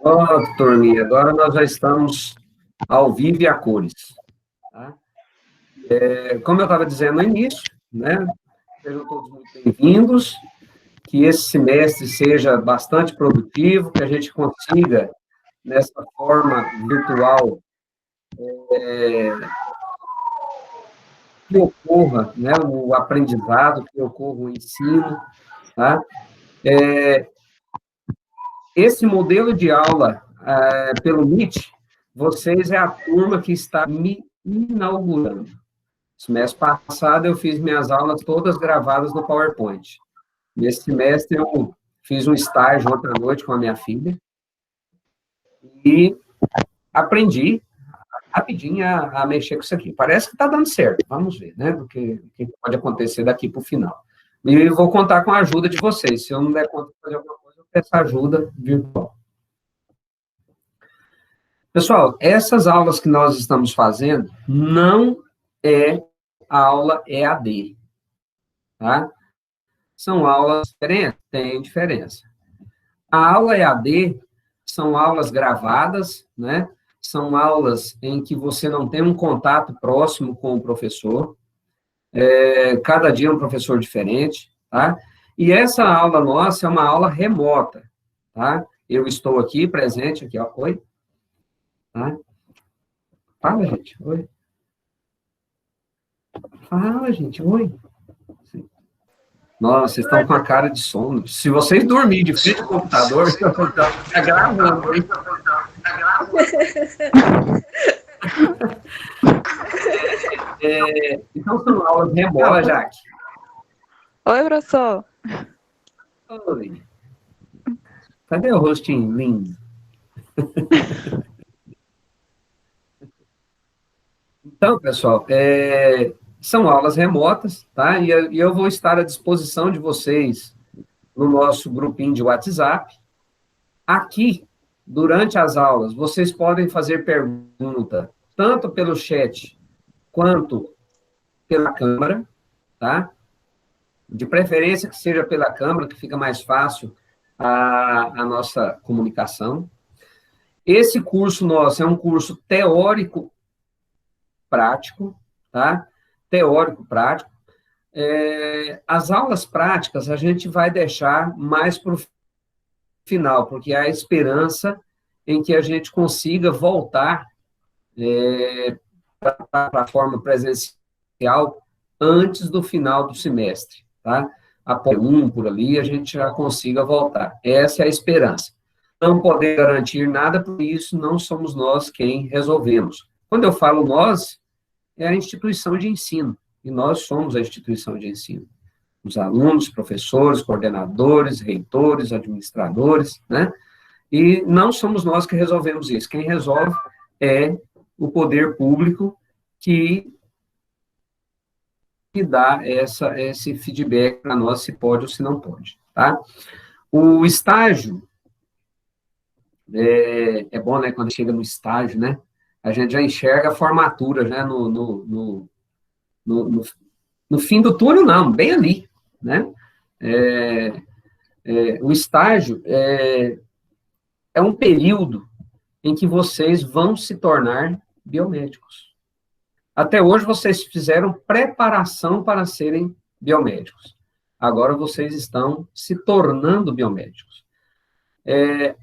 Ó, turminha, agora nós já estamos ao vivo e a cores. Tá? Como eu estava dizendo no início, né? Sejam todos muito bem-vindos, que esse semestre seja bastante produtivo, que a gente consiga, nessa forma virtual, que ocorra, né, o aprendizado, que ocorra o ensino, tá? Esse modelo de aula, pelo Meet, vocês é a turma que está me inaugurando. Semestre passado, eu fiz minhas aulas todas gravadas no PowerPoint. Nesse semestre, eu fiz um estágio ontem à noite com a minha filha e aprendi rapidinho a mexer com isso aqui. Parece que está dando certo, vamos ver, né? O que pode acontecer daqui para o final. E vou contar com a ajuda de vocês. Se eu não der conta de fazer alguma coisa, eu peço ajuda virtual. Pessoal, essas aulas que nós estamos fazendo não é aula EAD, tá? São aulas diferentes? Tem diferença. A aula EAD são aulas gravadas, né? São aulas em que você não tem um contato próximo com o professor. Cada dia é um professor diferente, tá? E essa aula nossa é uma aula remota, tá? Eu estou aqui, presente, aqui, ó, oi. Tá? Fala, gente, oi. Fala, gente, oi. Nossa, vocês estão com a cara de sono. Se vocês dormirem de frente ao computador, está gravando, hein? Então, são aulas remotas. Fala, Jaque. Oi, professor. Oi. Cadê o rostinho lindo? Então, pessoal, são aulas remotas, tá? E eu vou estar à disposição de vocês no nosso grupinho de WhatsApp. Aqui, durante as aulas, vocês podem fazer pergunta, tanto pelo chat quanto pela câmera, tá? De preferência que seja pela câmera, que fica mais fácil a nossa comunicação. Esse curso nosso é um curso teórico-prático, tá? Teórico-prático. As aulas práticas a gente vai deixar mais para o final, porque há esperança em que a gente consiga voltar para a forma presencial antes do final do semestre, tá? Após por ali, a gente já consiga voltar. Essa é a esperança. Não poder garantir nada, por isso não somos nós quem resolvemos. Quando eu falo nós, é a instituição de ensino, e nós somos a instituição de ensino. Os alunos, professores, coordenadores, reitores, administradores, né? E não somos nós que resolvemos isso. Quem resolve é o poder público que dá esse feedback para nós se pode ou se não pode, tá? O estágio, é bom, né, quando chega no estágio, né, a gente já enxerga a formatura, né, no fim do túnel, não, bem ali, né? O estágio é um período em que vocês vão se tornar biomédicos. Até hoje, vocês fizeram preparação para serem biomédicos. Agora, vocês estão se tornando biomédicos.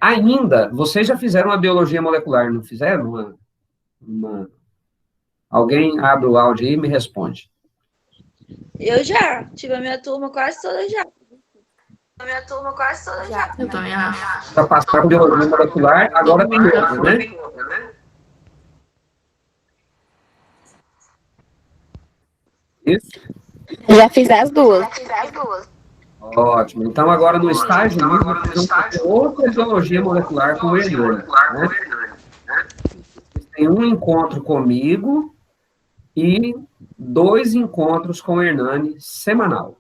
Ainda, vocês já fizeram uma biologia molecular, não fizeram? Alguém abre o áudio aí e me responde. Eu já. Tive a minha turma quase toda já. Eu também acho. Para passar por biologia molecular, agora tem outra, né? Isso? Já fiz as duas. Ótimo. Então, agora no estágio, vocês vão fazer outra biologia molecular com o Hernani, né? Vocês têm um encontro comigo e 2 encontros com o Hernani semanal,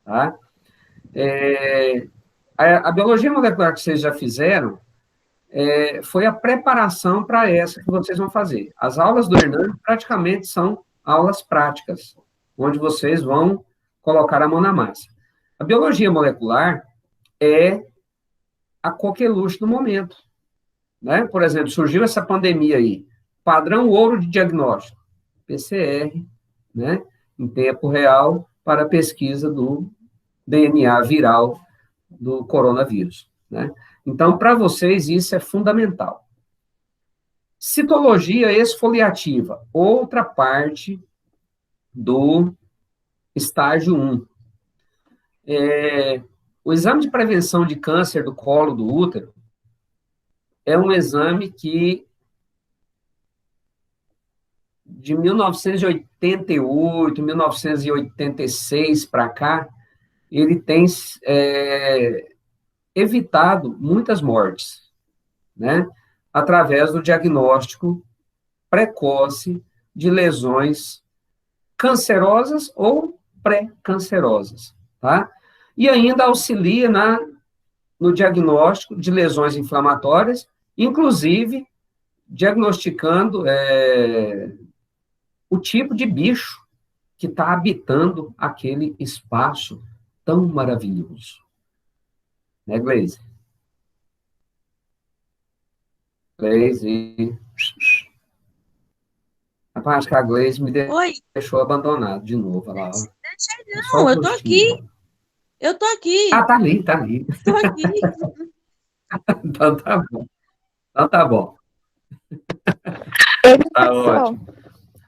tá? A biologia molecular que vocês já fizeram foi a preparação para essa que vocês vão fazer. As aulas do Hernani praticamente são aulas práticas, onde vocês vão colocar a mão na massa. A biologia molecular é a coqueluche do momento, né? Por exemplo, surgiu essa pandemia aí, padrão ouro de diagnóstico, PCR, né? Em tempo real para a pesquisa do DNA viral do coronavírus, né? Então, para vocês, isso é fundamental. Citologia exfoliativa, outra parte do estágio 1. O exame de prevenção de câncer do colo do útero é um exame que, de 1988, 1986 para cá, ele tem evitado muitas mortes, né? Através do diagnóstico precoce de lesões cancerosas ou pré-cancerosas, tá? E ainda auxilia no diagnóstico de lesões inflamatórias, inclusive diagnosticando o tipo de bicho que está habitando aquele espaço tão maravilhoso. Né, Gleise? Gleise. Rapaz, acho que a Gleise me Oi, deixou abandonado de novo. Olha lá, ó. deixei Só não, um eu tô rostinho. aqui. Eu tô Ah, aqui. tá ali, tá ali. Tô aqui. Então tá bom. Então tá bom. Ei, Tá professor. ótimo.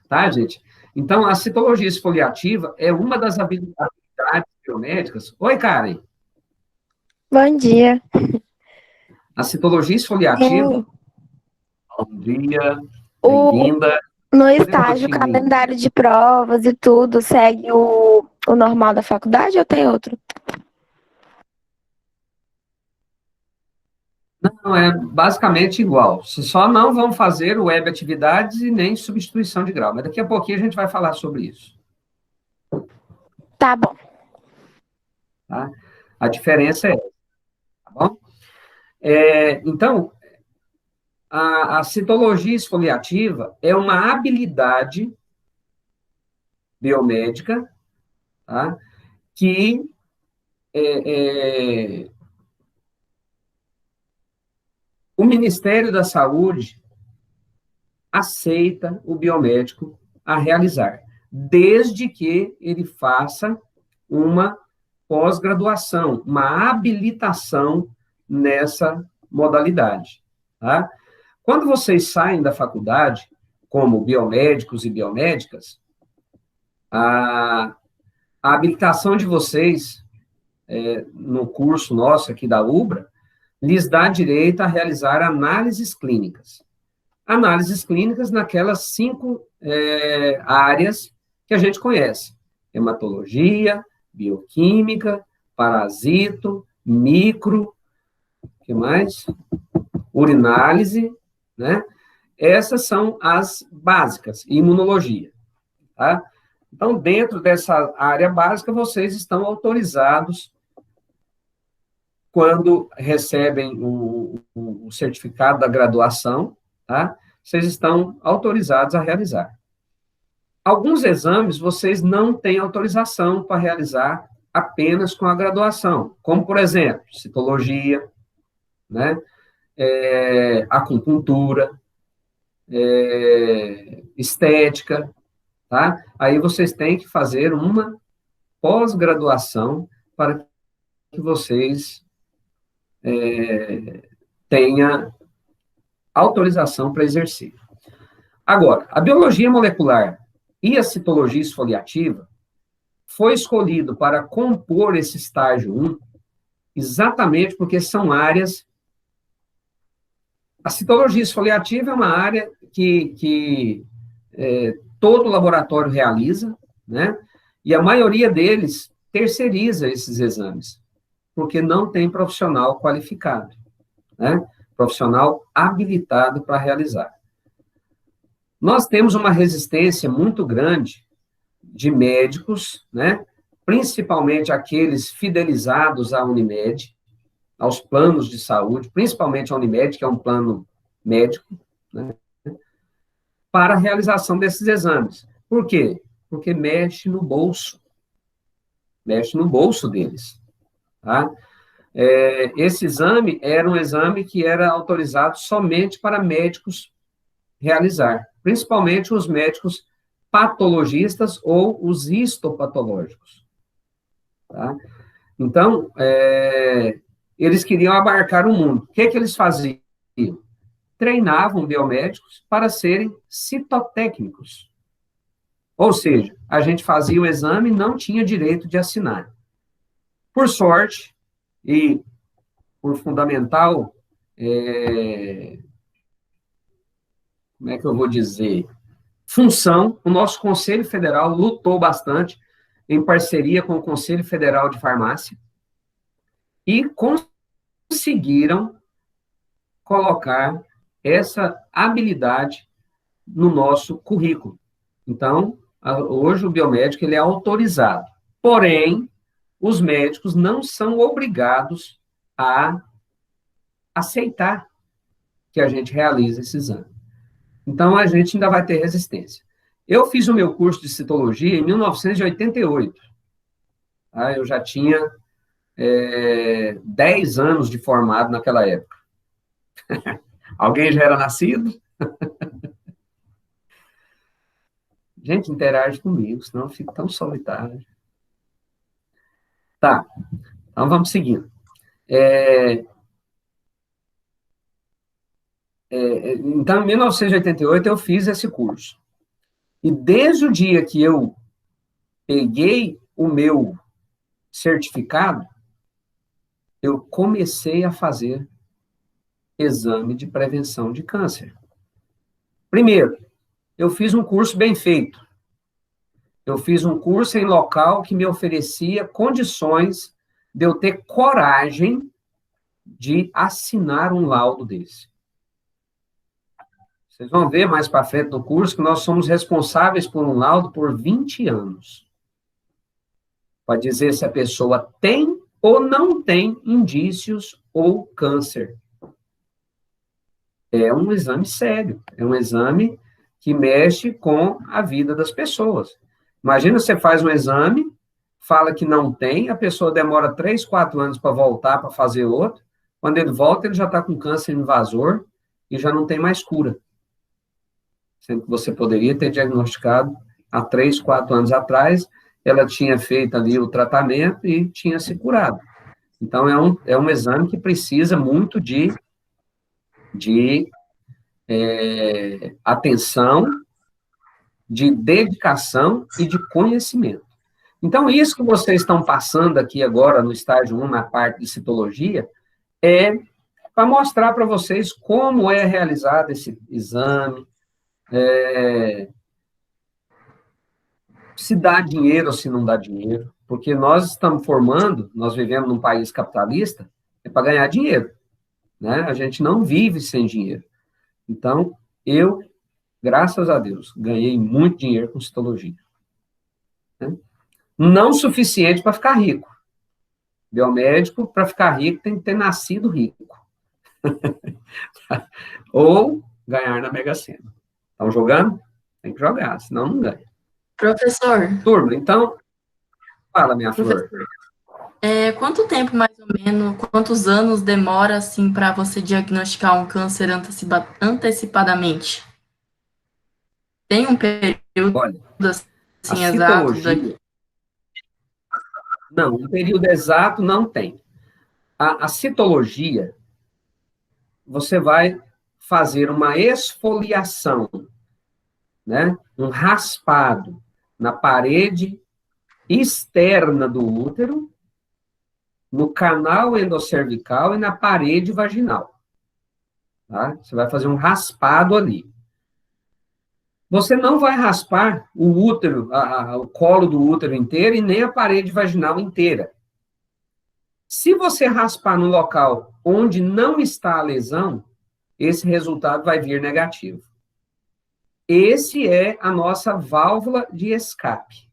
Tá, gente? Então, a citologia exfoliativa é uma das habilidades biomédicas. Oi, Karen. Bom dia. A citologia exfoliativa. É, Bom dia, o, bem-vinda. no Cadê meu estágio, o rostinho lindo? calendário de provas e tudo, segue o normal da faculdade ou tem outro? Não, é basicamente igual. Só não vão fazer web atividades e nem substituição de grau. Mas daqui a pouquinho a gente vai falar sobre isso. Tá bom. Tá? A diferença é essa, tá bom? Então, a citologia exfoliativa é uma habilidade biomédica, tá? Que o Ministério da Saúde aceita o biomédico a realizar, desde que ele faça uma pós-graduação, uma habilitação nessa modalidade, tá? Quando vocês saem da faculdade, como biomédicos e biomédicas, a, a habilitação de vocês, no curso nosso aqui da UBRA, lhes dá direito a realizar análises clínicas. Análises clínicas naquelas 5 áreas que a gente conhece: hematologia, bioquímica, parasito, micro, o que mais? Urinálise, né? Essas são as básicas, imunologia, tá? Então, dentro dessa área básica, vocês estão autorizados, quando recebem o certificado da graduação, tá? Vocês estão autorizados a realizar. Alguns exames vocês não têm autorização para realizar apenas com a graduação, como, por exemplo, citologia, né? Acupuntura, estética, tá? Aí vocês têm que fazer uma pós-graduação para que vocês tenham autorização para exercer. Agora, a biologia molecular e a citologia exfoliativa foi escolhido para compor esse estágio 1, exatamente porque são áreas. A citologia exfoliativa é uma área que todo laboratório realiza, né? E a maioria deles terceiriza esses exames, porque não tem profissional qualificado, né? Profissional habilitado para realizar. Nós temos uma resistência muito grande de médicos, né? Principalmente aqueles fidelizados à Unimed, aos planos de saúde, principalmente a Unimed, que é um plano médico, né? Para a realização desses exames. Por quê? Porque mexe no bolso deles, tá? Esse exame era um exame que era autorizado somente para médicos realizar, principalmente os médicos patologistas ou os histopatológicos. Tá? Então, eles queriam abarcar o mundo. O que eles faziam? Treinavam biomédicos para serem citotécnicos. Ou seja, a gente fazia o exame e não tinha direito de assinar. Por sorte, e por fundamental, como é que eu vou dizer, função, o nosso Conselho Federal lutou bastante em parceria com o Conselho Federal de Farmácia e conseguiram colocar essa habilidade no nosso currículo. Então, hoje o biomédico ele é autorizado. Porém, os médicos não são obrigados a aceitar que a gente realize esse exame. Então, a gente ainda vai ter resistência. Eu fiz o meu curso de citologia em 1988. Tá? Eu já tinha 10 anos de formado naquela época. Alguém já era nascido? Gente, interage comigo, senão eu fico tão solitário. Tá, então vamos seguindo. Então, em 1988, eu fiz esse curso. E desde o dia que eu peguei o meu certificado, eu comecei a fazer exame de prevenção de câncer. Primeiro, eu fiz um curso bem feito. Eu fiz um curso em local que me oferecia condições de eu ter coragem de assinar um laudo desse. Vocês vão ver mais para frente no curso que nós somos responsáveis por um laudo por 20 anos. Para dizer se a pessoa tem ou não tem indícios ou câncer. É um exame sério, é um exame que mexe com a vida das pessoas. Imagina, você faz um exame, fala que não tem, a pessoa demora 3, 4 anos para voltar para fazer outro, quando ele volta, ele já está com câncer invasor e já não tem mais cura. Sendo que você poderia ter diagnosticado há 3, 4 anos atrás, ela tinha feito ali o tratamento e tinha se curado. Então, é um exame que precisa muito de atenção, de dedicação e de conhecimento. Então, isso que vocês estão passando aqui agora no estágio 1, na parte de citologia, é para mostrar para vocês como é realizado esse exame, se dá dinheiro ou se não dá dinheiro, porque nós estamos formando, nós vivemos num país capitalista, é para ganhar dinheiro, né? A gente não vive sem dinheiro. Então, eu, graças a Deus, ganhei muito dinheiro com citologia. Né? Não suficiente para ficar rico. Biomédico, para ficar rico, tem que ter nascido rico. Ou ganhar na Mega Sena. Estão jogando? Tem que jogar, senão não ganha. Professor. Turma, então, fala, minha flor. Quanto tempo, mais ou menos, quantos anos demora, assim, para você diagnosticar um câncer antecipadamente? Tem um período, Olha, assim, a exato? citologia... Não, um período exato não tem. A citologia, você vai fazer uma esfoliação, né? Um raspado na parede externa do útero, no canal endoscervical e na parede vaginal. Tá? Você vai fazer um raspado ali. Você não vai raspar o útero, o colo do útero inteiro e nem a parede vaginal inteira. Se você raspar no local onde não está a lesão, esse resultado vai vir negativo. Esse é a nossa válvula de escape.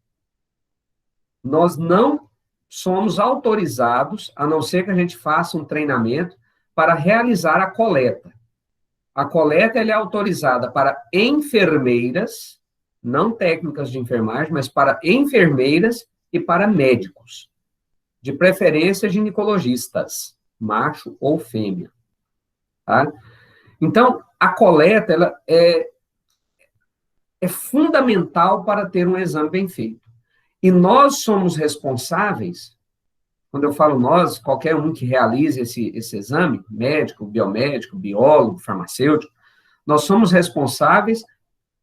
Nós não somos autorizados, a não ser que a gente faça um treinamento, para realizar a coleta. A coleta ela é autorizada para enfermeiras, não técnicas de enfermagem, mas para enfermeiras e para médicos. de preferência ginecologistas, macho ou fêmea, tá? Então, a coleta, ela é fundamental para ter um exame bem feito. E nós somos responsáveis, quando eu falo nós, qualquer um que realize esse exame, médico, biomédico, biólogo, farmacêutico, nós somos responsáveis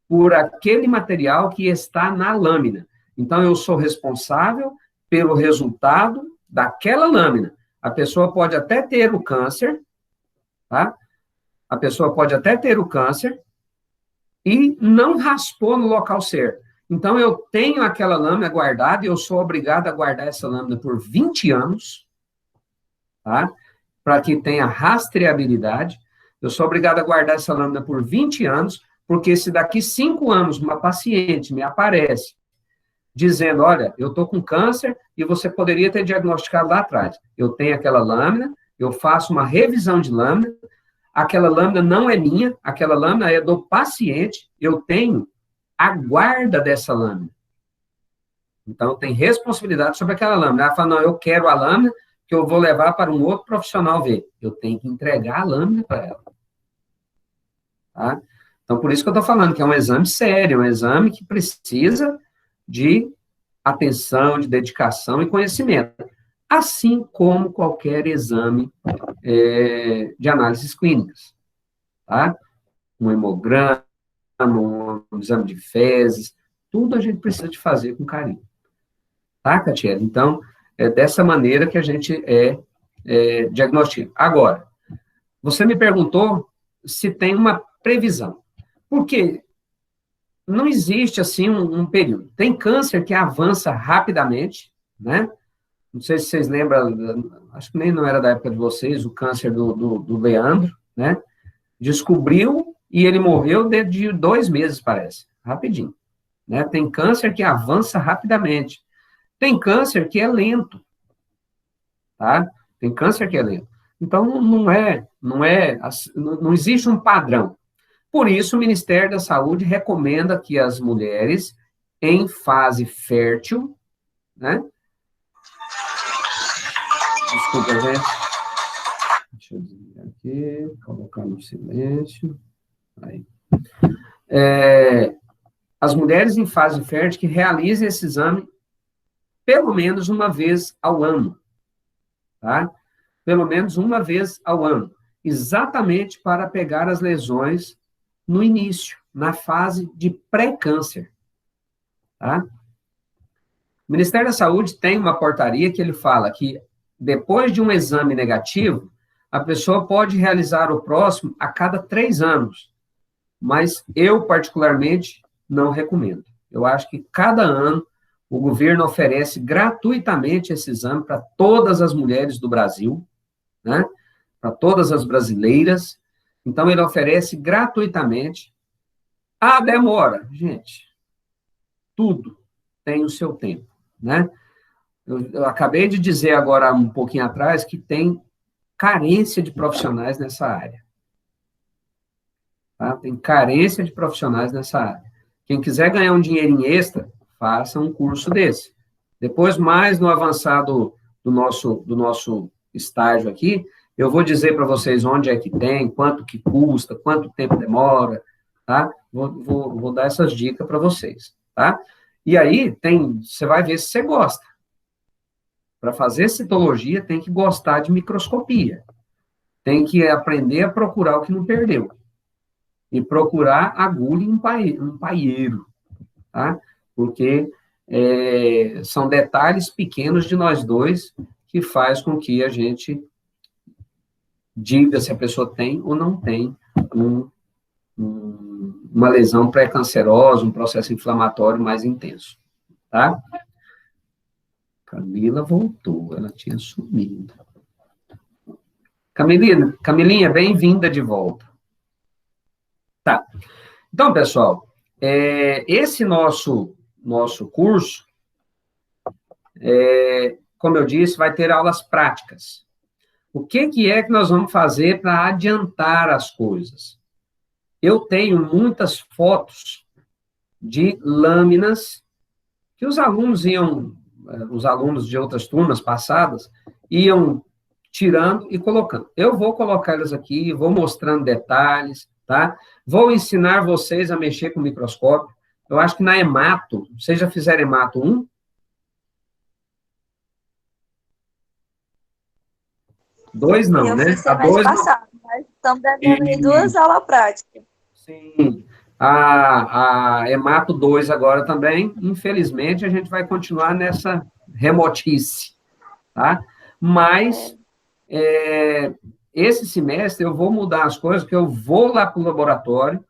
por aquele material que está na lâmina. Então, eu sou responsável pelo resultado daquela lâmina. A pessoa pode até ter o câncer, tá? A pessoa pode até ter o câncer e não raspou no local certo. Então, eu tenho aquela lâmina guardada e eu sou obrigado a guardar essa lâmina por 20 anos, tá? Para que tenha rastreabilidade. Eu sou obrigado a guardar essa lâmina por 20 anos, porque se daqui 5 anos uma paciente me aparece dizendo, olha, eu estou com câncer e você poderia ter diagnosticado lá atrás. Eu tenho aquela lâmina, eu faço uma revisão de lâmina, aquela lâmina não é minha, aquela lâmina é do paciente, eu tenho a guarda dessa lâmina. Então, tem responsabilidade sobre aquela lâmina. Ela fala, não, eu quero a lâmina que eu vou levar para um outro profissional ver. Eu tenho que entregar a lâmina para ela. Tá? Então, por isso que eu estou falando que é um exame sério, um exame que precisa de atenção, de dedicação e conhecimento. Assim como qualquer exame de análises clínicas. Tá? Um hemograma, um exame de fezes, tudo a gente precisa de fazer com carinho. Tá, Catiele? Então, é dessa maneira que a gente diagnostica. Agora, você me perguntou se tem uma previsão. Por quê? Não existe, assim, um período. Tem câncer que avança rapidamente, né? Não sei se vocês lembram, acho que nem não era da época de vocês, o câncer do Leandro, né? Descobriu e ele morreu dentro de 2 meses, parece. Rapidinho. Né? Tem câncer que avança rapidamente. Tem câncer que é lento. Tá? Tem câncer que é lento. Então, não existe um padrão. Por isso, o Ministério da Saúde recomenda que as mulheres em fase fértil, né? Desculpa, gente. Deixa eu desligar aqui, colocar no silêncio. Aí. As mulheres em fase fértil que realizem esse exame pelo menos uma vez ao ano. Tá? Pelo menos uma vez ao ano. Exatamente para pegar as lesões no início, na fase de pré-câncer. Tá? O Ministério da Saúde tem uma portaria que ele fala que depois de um exame negativo, a pessoa pode realizar o próximo a cada 3 anos. Mas eu, particularmente, não recomendo. Eu acho que cada ano o governo oferece gratuitamente esse exame para todas as mulheres do Brasil, né? Para todas as brasileiras. Então, ele oferece gratuitamente. Ah, demora. Gente, tudo tem o seu tempo, né? Eu acabei de dizer agora, um pouquinho atrás, que tem carência de profissionais nessa área. Tá? Tem carência de profissionais nessa área. Quem quiser ganhar um dinheirinho extra, faça um curso desse. Depois, mais no avançado do nosso estágio aqui, eu vou dizer para vocês onde é que tem, quanto que custa, quanto tempo demora, tá? Vou dar essas dicas para vocês, tá? E aí, você vai ver se você gosta. Para fazer citologia, tem que gostar de microscopia. Tem que aprender a procurar o que não perdeu. E procurar agulha em um paieiro, tá? Porque são detalhes pequenos de nós dois que faz com que a gente diga se a pessoa tem ou não tem uma lesão pré-cancerosa, um processo inflamatório mais intenso, tá? Camila voltou, ela tinha sumido. Camilinha, bem-vinda de volta. Tá. Então, pessoal, esse nosso curso, como eu disse, vai ter aulas práticas. O que é que nós vamos fazer para adiantar as coisas? Eu tenho muitas fotos de lâminas que os alunos iam os alunos de outras turmas passadas iam tirando e colocando. Eu vou colocar elas aqui, vou mostrando detalhes, tá? Vou ensinar vocês a mexer com o microscópio. Eu acho que na hemato, vocês já fizeram hemato 1? Dois não, Eu né? fiz A semestre 2 não. passado, mas estamos devendo aí 2 aulas práticas. Sim. A hemato 2 agora também, infelizmente, a gente vai continuar nessa remotice, tá? Mas esse semestre eu vou mudar as coisas, porque eu vou lá para o laboratório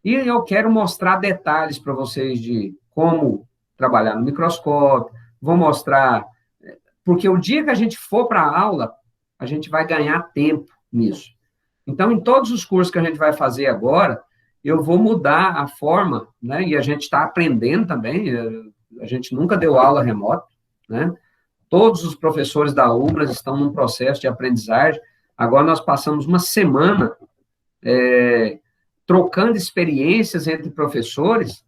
e eu quero mostrar detalhes para vocês de como trabalhar no microscópio, vou mostrar, porque o dia que a gente for para a aula, a gente vai ganhar tempo nisso. Então, em todos os cursos que a gente vai fazer agora, eu vou mudar a forma, né? E a gente está aprendendo também, a gente nunca deu aula remota, né? Todos os professores da UBRAS estão num processo de aprendizagem. Agora nós passamos uma semana trocando experiências entre professores,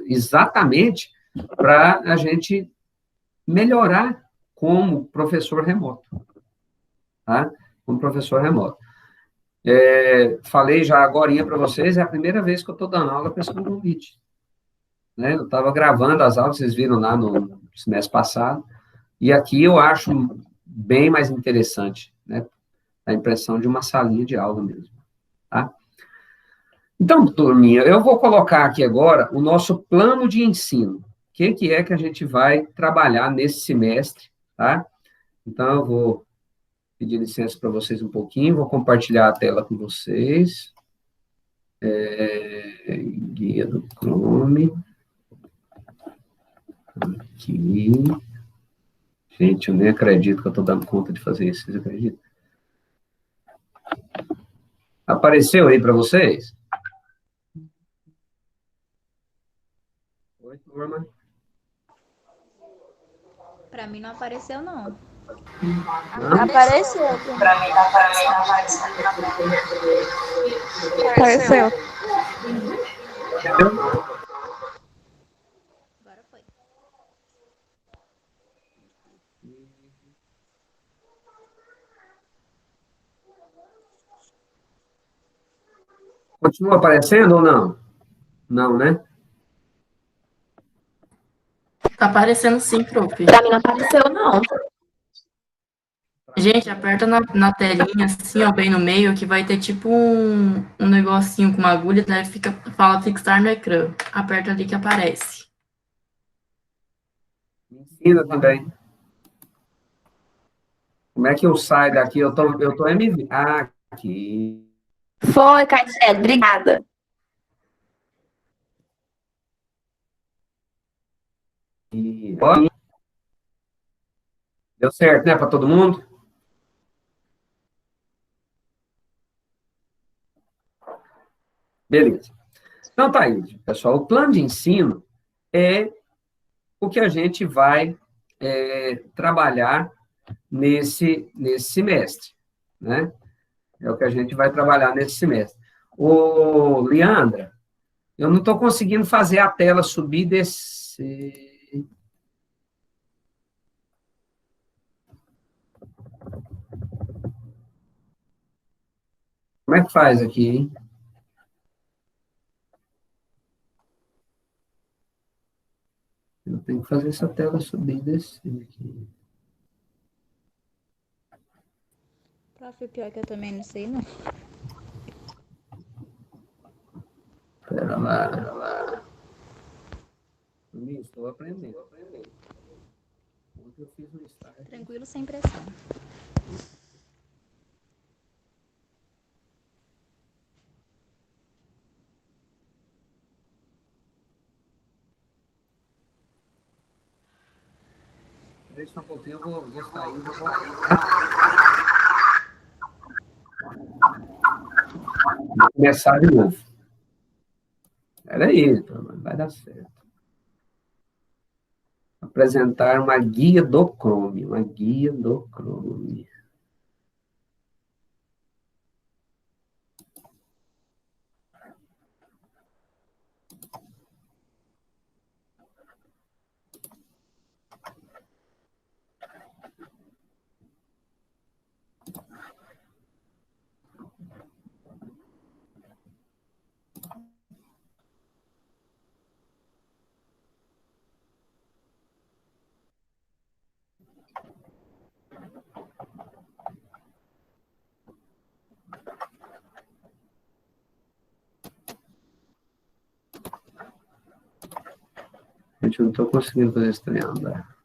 exatamente para a gente melhorar como professor remoto, tá? Como professor remoto. Falei já agora para vocês, é a primeira vez que eu estou dando aula com convite. Né? Eu estava gravando as aulas, vocês viram lá no semestre passado, e aqui eu acho bem mais interessante, né? A impressão de uma salinha de aula mesmo, tá? Então, turminha, eu vou colocar aqui agora o nosso plano de ensino. O que é que a gente vai trabalhar nesse semestre, tá? Então, eu vou pedir licença para vocês um pouquinho, vou compartilhar a tela com vocês. Guia do Chrome. Aqui. Gente, eu nem acredito que eu estou dando conta de fazer isso, vocês acreditam? Apareceu aí para vocês? Oi, turma. Pra mim não apareceu, não. Não? Apareceu. Apareceu. Agora foi. Continua aparecendo ou não? Não, né? Tá aparecendo sim, prof. Pra mim não apareceu, não. Gente, aperta na telinha, assim, ó, bem no meio, que vai ter tipo um negocinho com uma agulha, daí fala fixar no ecrã. Aperta ali que aparece. Ensina também. Como é que eu saio daqui? Eu tô MV. Ah, aqui. Foi, Catiele, obrigada. Ó, deu certo, né, para todo mundo? Beleza. Então tá aí, pessoal. O plano de ensino é o que a gente vai trabalhar nesse semestre, né? É o que a gente vai trabalhar nesse semestre. Ô, Leandra, eu não estou conseguindo fazer a tela subir e descer. Como é que faz aqui, hein? Eu tenho que fazer essa tela subir e descer aqui. Prof, o pior é que eu também não sei, não. Pera lá. Estou aprendendo. Ontem eu fiz um start. Tranquilo, sem pressão. Espera só um pouquinho, eu vou sair, vou voltar. Vou começar de novo. Espera aí, vai dar certo. Apresentar uma guia do Chrome. Uma guia do Chrome. Gente, eu não estou conseguindo fazer esse trem andar.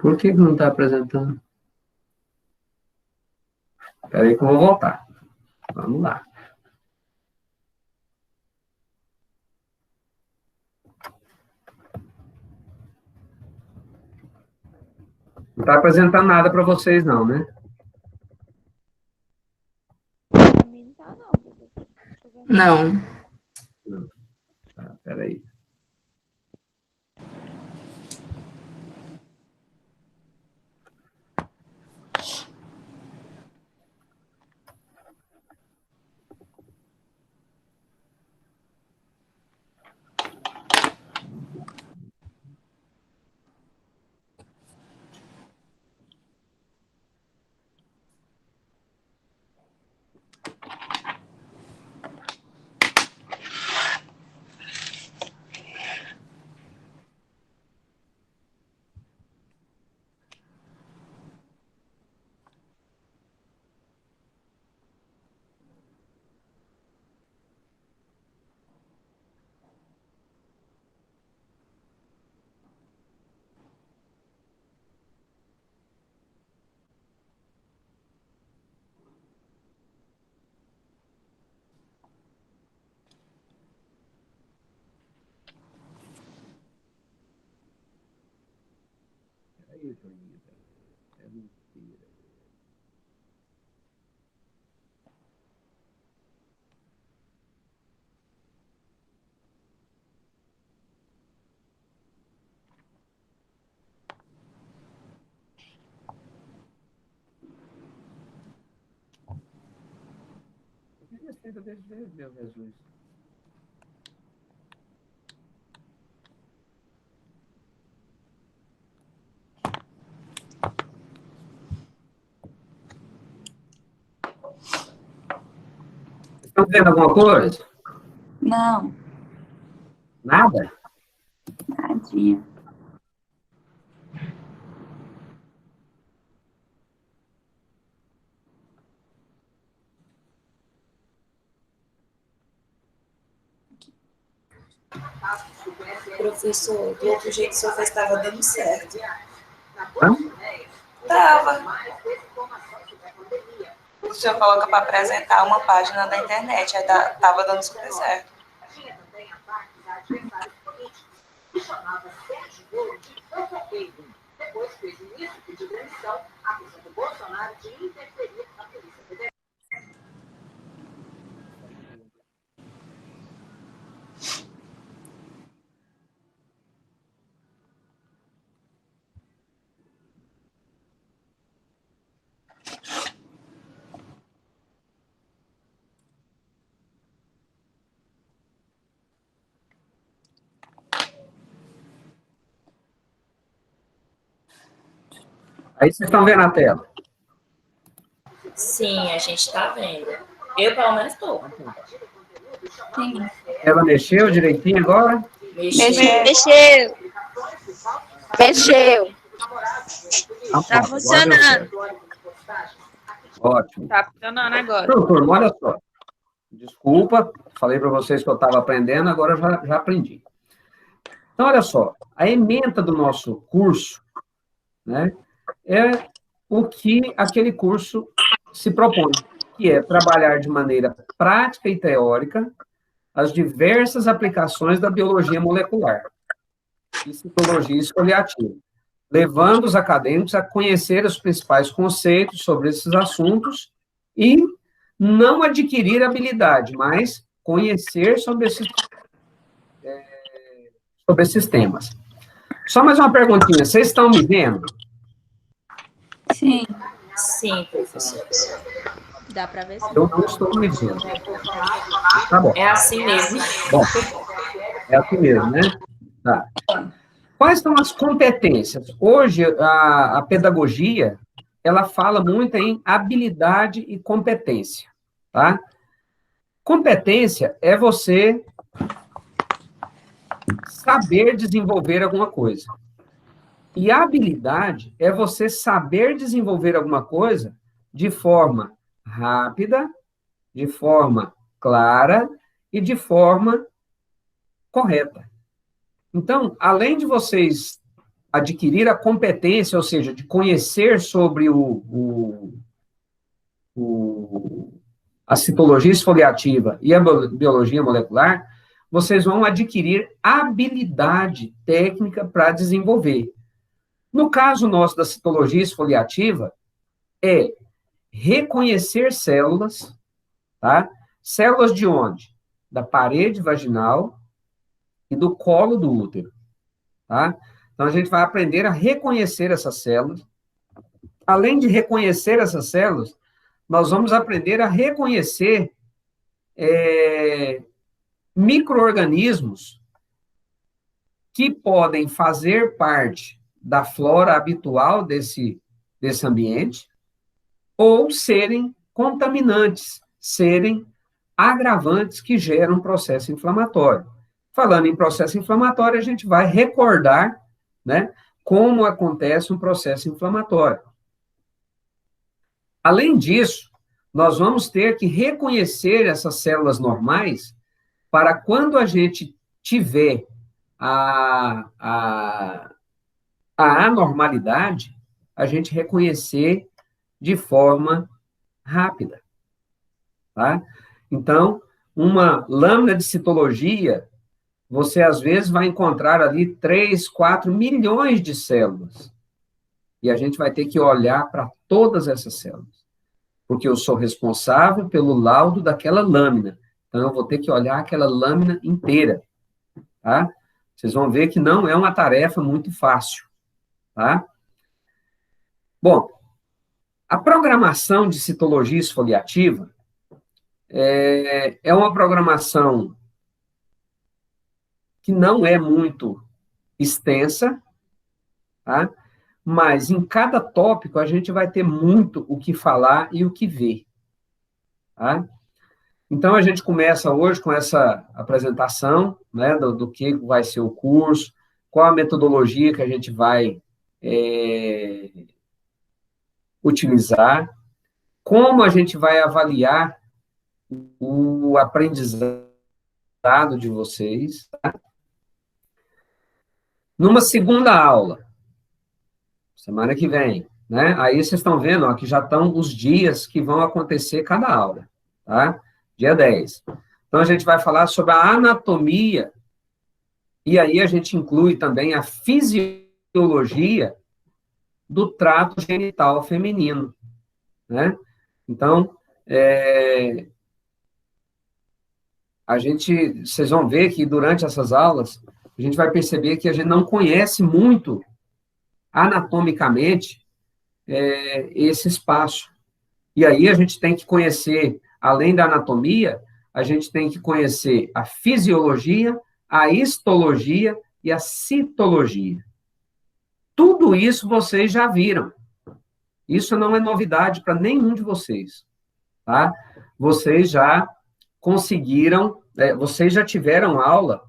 Por que não está apresentando? Espera aí que eu vou voltar. Vamos lá. Não está apresentando nada para vocês, não, né? Pra mim não tá, não, professor. Deixa eu ver. Não. Tá, espera aí. Aí, Toninho, é mentira. Deixa eu ver o Jesus. Estão vendo alguma coisa? Não, Nada? nadinha. Professor, do outro jeito o senhor fez estava dando certo. Hã? Tava. O senhor coloca para apresentar uma página da internet, aí tava dando super certo. Aí vocês estão vendo a tela. Sim, a gente está vendo. Eu, pelo menos, estou. Sim. Ela mexeu direitinho agora? Mexeu. Mexeu. Mexeu. Ah, Tá pronto, agora deu funcionando. certo. Ótimo. Tá funcionando agora. Então, turma, olha só. Desculpa, falei para vocês que eu estava aprendendo, agora eu já aprendi. Então, olha só, a ementa do nosso curso, né, é o que aquele curso se propõe, que é trabalhar de maneira prática e teórica as diversas aplicações da biologia molecular e citologia esfoliativa, levando os acadêmicos a conhecer os principais conceitos sobre esses assuntos e não adquirir habilidade, mas conhecer sobre esses temas. Só mais uma perguntinha, vocês estão me vendo? Sim. Sim, professor. Dá pra ver sim. Eu não estou me vendo. Tá bom. É assim mesmo. Bom, é assim mesmo, né? Tá. Quais são as competências? Hoje, a pedagogia, ela fala muito em habilidade e competência, tá? Competência é você saber desenvolver alguma coisa. E habilidade é você saber desenvolver alguma coisa de forma rápida, de forma clara e de forma correta. Então, além de vocês adquirir a competência, ou seja, de conhecer sobre a citologia esfoliativa e a biologia molecular, vocês vão adquirir habilidade técnica para desenvolver. No caso nosso da citologia esfoliativa, é reconhecer células, tá? Células de onde? Da parede vaginal e do colo do útero, tá? Então, a gente vai aprender a reconhecer essas células. Além de reconhecer essas células, nós vamos aprender a reconhecer micro-organismos que podem fazer parte da flora habitual desse ambiente ou serem contaminantes, serem agravantes que geram um processo inflamatório. Falando em processo inflamatório, a gente vai recordar, né, como acontece um processo inflamatório. Além disso, nós vamos ter que reconhecer essas células normais para quando a gente tiver a anormalidade, a gente reconhecer de forma rápida, tá? Então, uma lâmina de citologia, você às vezes vai encontrar ali 3, 4 milhões de células. E a gente vai ter que olhar para todas essas células. Porque eu sou responsável pelo laudo daquela lâmina. Então, eu vou ter que olhar aquela lâmina inteira, tá? Vocês vão ver que não é uma tarefa muito fácil, tá? Bom, a programação de citologia esfoliativa é uma programação que não é muito extensa, tá? Mas em cada tópico a gente vai ter muito o que falar e o que ver, tá? Então, a gente começa hoje com essa apresentação, né, do que vai ser o curso, qual a metodologia que a gente vai utilizar, como a gente vai avaliar o aprendizado de vocês, tá? Numa segunda aula, semana que vem, né? Aí vocês estão vendo, ó, que já estão os dias que vão acontecer cada aula, tá? Dia 10. Então, a gente vai falar sobre a anatomia, e aí a gente inclui também a fisiologia do trato genital feminino, né? Então, vocês vão ver que durante essas aulas, a gente vai perceber que a gente não conhece muito anatomicamente esse espaço. E aí a gente tem que conhecer, além da anatomia, a gente tem que conhecer a fisiologia, a histologia e a citologia. Tudo isso vocês já viram. Isso não é novidade para nenhum de vocês, tá? Vocês já conseguiram, vocês já tiveram aula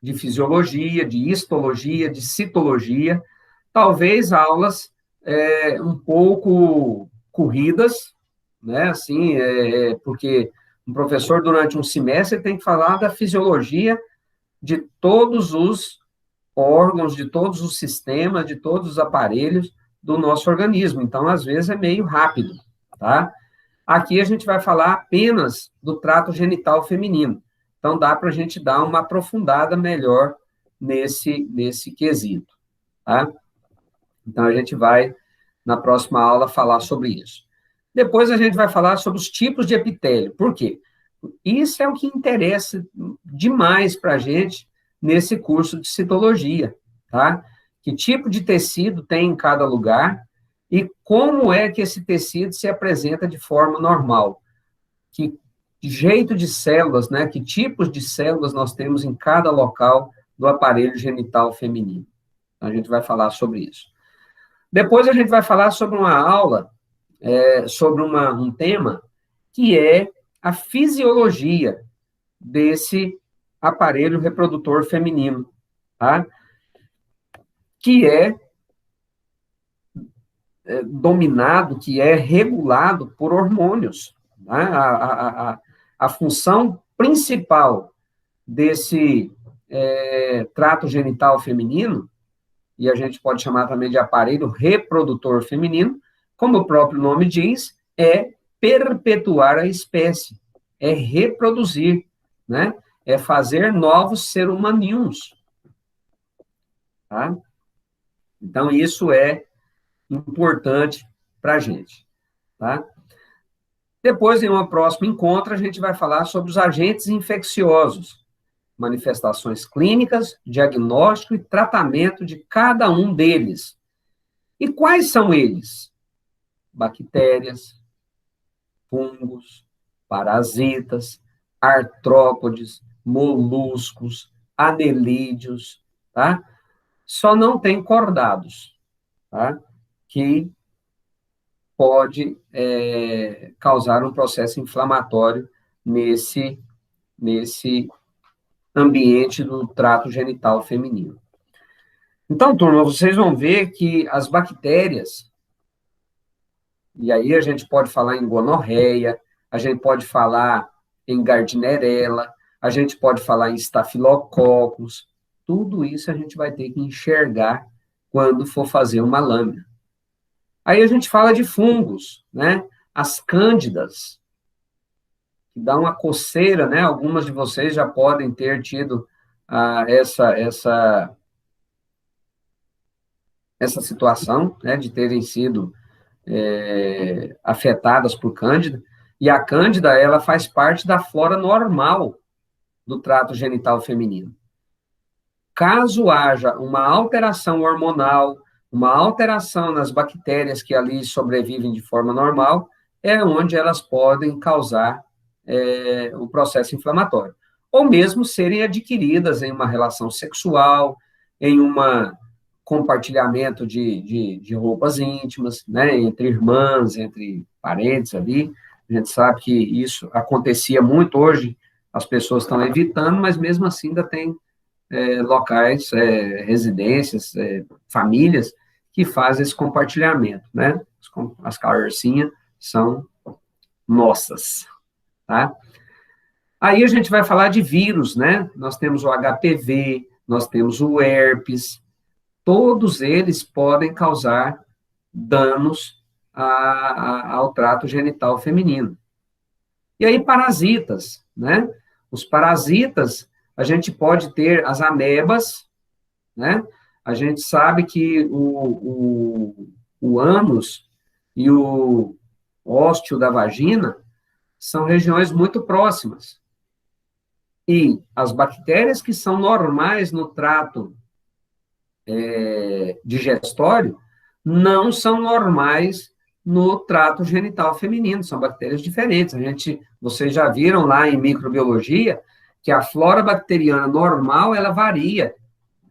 de fisiologia, de histologia, de citologia, talvez aulas um pouco corridas, né, assim, porque um professor, durante um semestre, tem que falar da fisiologia de todos os órgãos, de todos os sistemas, de todos os aparelhos do nosso organismo. Então, às vezes, é meio rápido, tá? Aqui a gente vai falar apenas do trato genital feminino. Então, dá para a gente dar uma aprofundada melhor nesse quesito, tá? Então, a gente vai, na próxima aula, falar sobre isso. Depois, a gente vai falar sobre os tipos de epitélio. Por quê? Isso é o que interessa demais para a gente nesse curso de citologia, tá? Que tipo de tecido tem em cada lugar E como é que esse tecido se apresenta de forma normal? Que jeito de células, né? Que tipos de células nós temos em cada local do aparelho genital feminino. Então, a gente vai falar sobre isso. Depois a gente vai falar sobre uma aula, sobre um tema, que é a fisiologia desse aparelho reprodutor feminino, tá? Que é dominado, que é regulado por hormônios. Né? A função principal desse trato genital feminino, e a gente pode chamar também de aparelho reprodutor feminino, como o próprio nome diz, é perpetuar a espécie, é reproduzir, né? É fazer novos seres humaninhos. Tá? Então, isso é importante para a gente. Tá? Depois, em um próximo encontro, a gente vai falar sobre os agentes infecciosos, manifestações clínicas, diagnóstico e tratamento de cada um deles. E quais são eles? Bactérias, fungos, parasitas, artrópodes, moluscos, anelídeos, tá? Só não tem cordados, tá? Que pode causar um processo inflamatório nesse ambiente do trato genital feminino. Então, turma, vocês vão ver que as bactérias, e aí a gente pode falar em gonorreia, a gente pode falar em Gardnerella, a gente pode falar em Staphylococcus, tudo isso a gente vai ter que enxergar quando for fazer uma lâmina. Aí a gente fala de fungos, né? As cândidas, que dá uma coceira, né? Algumas de vocês já podem ter tido essa situação, né? De terem sido afetadas por cândida. E a cândida, ela faz parte da flora normal do trato genital feminino. Caso haja uma alteração hormonal, uma alteração nas bactérias que ali sobrevivem de forma normal, é onde elas podem causar o processo inflamatório. Ou mesmo serem adquiridas em uma relação sexual, em um compartilhamento de roupas íntimas, né, entre irmãs, entre parentes ali. A gente sabe que isso acontecia muito hoje, as pessoas estão evitando, mas mesmo assim ainda tem locais, residências, famílias que fazem esse compartilhamento, né? As carcinhas são nossas, tá? Aí a gente vai falar de vírus, né? Nós temos o HPV, nós temos o herpes, todos eles podem causar danos ao trato genital feminino. E aí, parasitas, né? Os parasitas, a gente pode ter as amebas, né? A gente sabe que o ânus e o ósteo da vagina são regiões muito próximas. E as bactérias que são normais no trato digestório não são normais no trato genital feminino, são bactérias diferentes. Vocês já viram lá em microbiologia que a flora bacteriana normal, ela varia,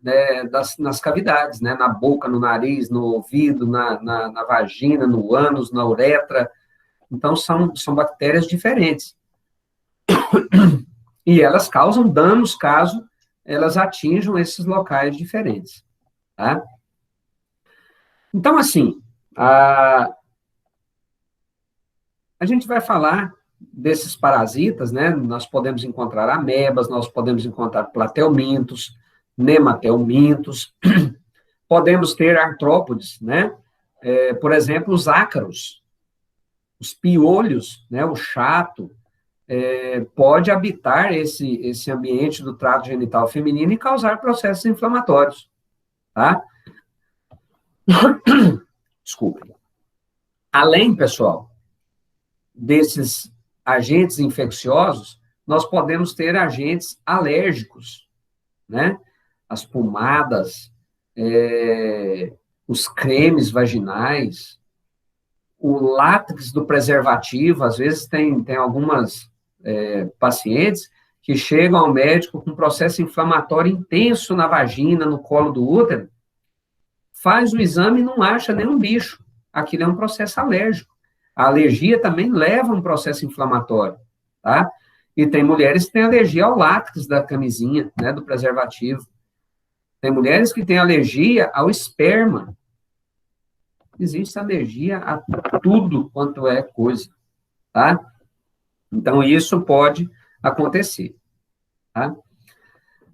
né, nas cavidades, né, na boca, no nariz, no ouvido, na vagina, no ânus, na uretra. Então, são bactérias diferentes. E elas causam danos caso elas atinjam esses locais diferentes. Tá? Então, assim, a gente vai falar desses parasitas, né? Nós podemos encontrar amebas, nós podemos encontrar platelmintos, nematelmintos, podemos ter artrópodes, né? Por exemplo, os ácaros, os piolhos, né? O chato, pode habitar esse ambiente do trato genital feminino e causar processos inflamatórios, tá? Desculpe. Além, pessoal, desses agentes infecciosos, nós podemos ter agentes alérgicos, né? As pomadas, os cremes vaginais, o látex do preservativo, às vezes tem algumas pacientes que chegam ao médico com processo inflamatório intenso na vagina, no colo do útero, faz o exame e não acha nenhum bicho. Aquilo é um processo alérgico. A alergia também leva a um processo inflamatório, tá? E tem mulheres que têm alergia ao látex da camisinha, né, do preservativo. Tem mulheres que têm alergia ao esperma. Existe alergia a tudo quanto é coisa, tá? Então, isso pode acontecer, tá?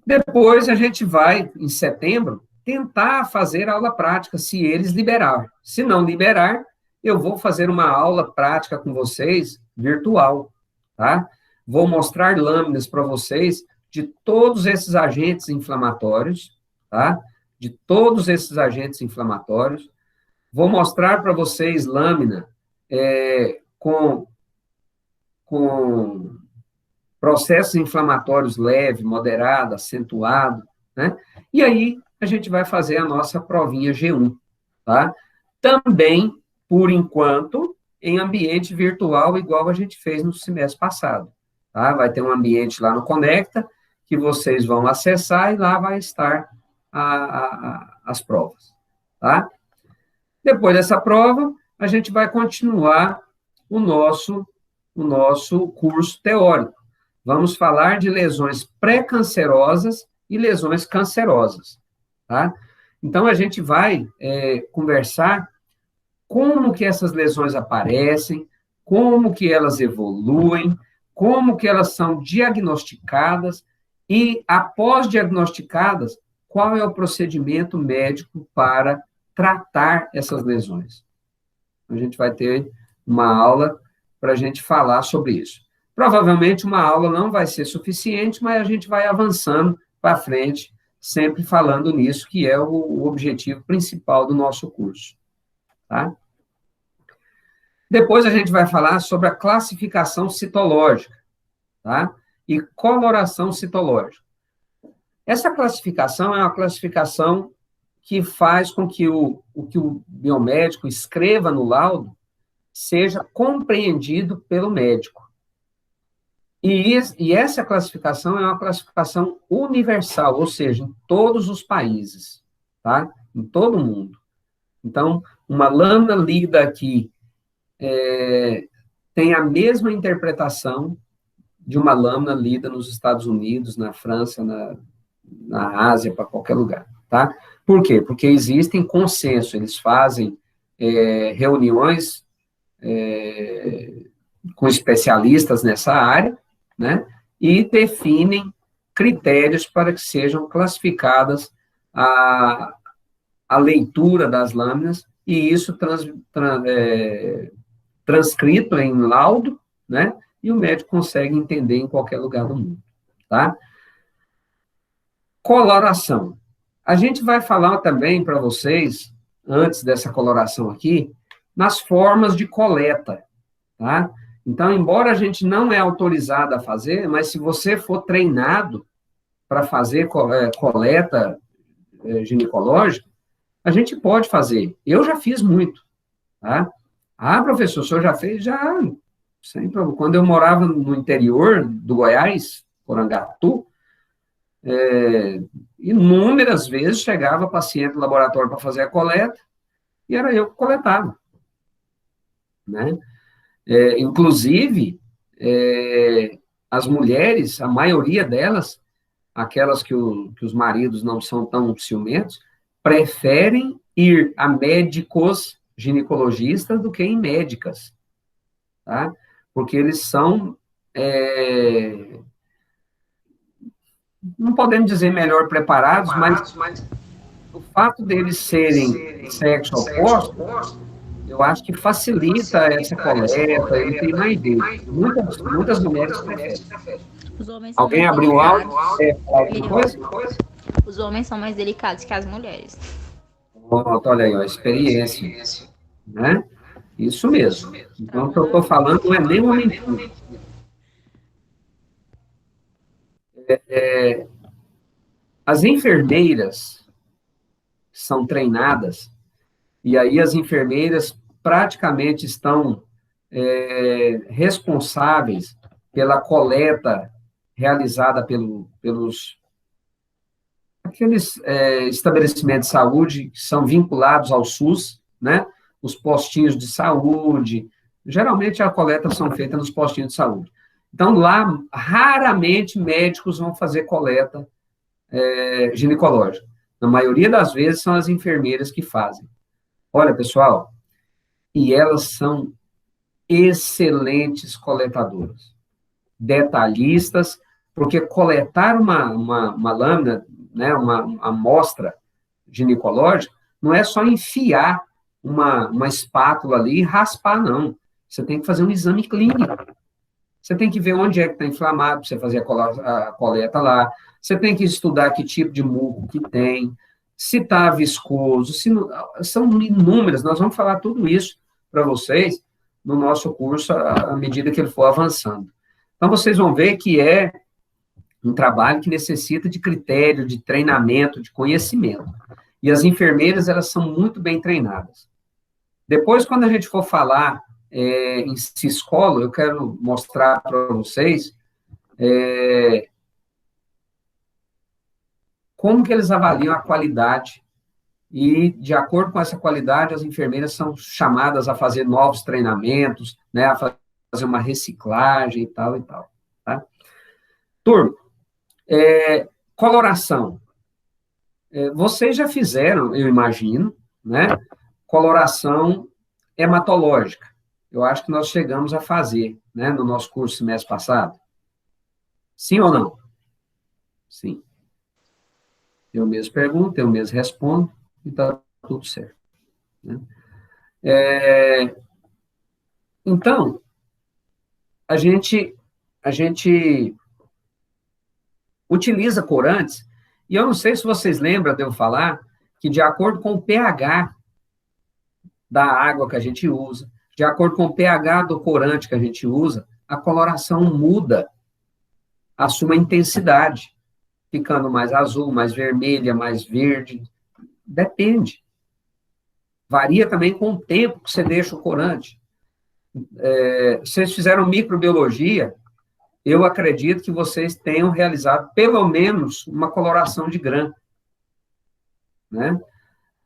Depois, a gente vai, em setembro, tentar fazer aula prática, se eles liberar. Se não liberar, eu vou fazer uma aula prática com vocês, virtual, tá? Vou mostrar lâminas para vocês de todos esses agentes inflamatórios, tá? De todos esses agentes inflamatórios. Vou mostrar para vocês lâmina com processos inflamatórios leve, moderado, acentuado, né? E aí, a gente vai fazer a nossa provinha G1, tá? Também, por enquanto, em ambiente virtual, igual a gente fez no semestre passado, tá? Vai ter um ambiente lá no Conecta, que vocês vão acessar, e lá vai estar as provas, tá? Depois dessa prova, a gente vai continuar o nosso curso teórico. Vamos falar de lesões pré-cancerosas e lesões cancerosas, tá? Então, a gente vai conversar como que essas lesões aparecem, como que elas evoluem, como que elas são diagnosticadas e, após diagnosticadas, qual é o procedimento médico para tratar essas lesões. A gente vai ter uma aula para a gente falar sobre isso. Provavelmente uma aula não vai ser suficiente, mas a gente vai avançando para frente, sempre falando nisso, que é o objetivo principal do nosso curso, tá? Depois a gente vai falar sobre a classificação citológica, tá? E coloração citológica. Essa classificação é uma classificação que faz com que o biomédico escreva no laudo seja compreendido pelo médico. E essa classificação é uma classificação universal, ou seja, em todos os países, tá? Em todo o mundo. Então, uma lâmina lida aqui tem a mesma interpretação de uma lâmina lida nos Estados Unidos, na França, na Ásia, para qualquer lugar, tá? Por quê? Porque existem consenso, eles fazem reuniões com especialistas nessa área, né? E definem critérios para que sejam classificadas a leitura das lâminas, e isso transcrito em laudo, né? E o médico consegue entender em qualquer lugar do mundo, tá? Coloração. A gente vai falar também para vocês, antes dessa coloração aqui, nas formas de coleta, tá? Então, embora a gente não é autorizado a fazer, mas se você for treinado para fazer coleta ginecológica, a gente pode fazer. Eu já fiz muito, tá? Ah, professor, o senhor já fez? Já. Sempre. Quando eu morava no interior do Goiás, Porangatu, inúmeras vezes chegava paciente no laboratório para fazer a coleta, e era eu que coletava, né? Inclusive, as mulheres, a maioria delas, aquelas que os maridos não são tão ciumentos, preferem ir a médicos ginecologistas do que em médicas, tá? Porque eles são, não podemos dizer melhor preparados, mas o fato deles serem sexo oposto, eu acho que facilita essa coleta, ele tem mais ideia. Muitas mulheres preferem. Os homens são Alguém mais abriu o áudio? delicados. Falar alguma coisa? Os homens são mais delicados que as mulheres. Pronto, olha aí, a experiência, né? Isso mesmo. Então, o que eu estou falando não é nem uma mentira. As enfermeiras são treinadas, e aí as enfermeiras praticamente estão responsáveis pela coleta realizada pelos aqueles estabelecimentos de saúde que são vinculados ao SUS, né? Os postinhos de saúde, geralmente a coleta são feitas nos postinhos de saúde. Então, lá, raramente médicos vão fazer coleta ginecológica. Na maioria das vezes, são as enfermeiras que fazem. Olha, pessoal, e elas são excelentes coletadoras, detalhistas, porque coletar uma lâmina, né, uma amostra ginecológica, não é só enfiar uma espátula ali e raspar, não. Você tem que fazer um exame clínico. Você tem que ver onde é que está inflamado, para você fazer a coleta lá. Você tem que estudar que tipo de muco que tem, se está viscoso, se não, são inúmeras. Nós vamos falar tudo isso para vocês no nosso curso, à medida que ele for avançando. Então, vocês vão ver que é um trabalho que necessita de critério, de treinamento, de conhecimento. E as enfermeiras, elas são muito bem treinadas. Depois, quando a gente for falar em Ciscolo, eu quero mostrar para vocês como que eles avaliam a qualidade e, de acordo com essa qualidade, as enfermeiras são chamadas a fazer novos treinamentos, né, a fazer uma reciclagem e tal, tá? Turma, coloração. Vocês já fizeram, eu imagino, né, coloração hematológica. Eu acho que nós chegamos a fazer, né, no nosso curso semestre passado. Sim ou não? Sim. Eu mesmo pergunto, eu mesmo respondo, e está tudo certo. Né? Então, a gente utiliza corantes, e eu não sei se vocês lembram de eu falar que, de acordo com o pH da água que a gente usa, de acordo com o pH do corante que a gente usa, a coloração muda a sua intensidade, ficando mais azul, mais vermelha, mais verde, depende. Varia também com o tempo que você deixa o corante. Vocês fizeram microbiologia, eu acredito que vocês tenham realizado pelo menos uma coloração de grã, né?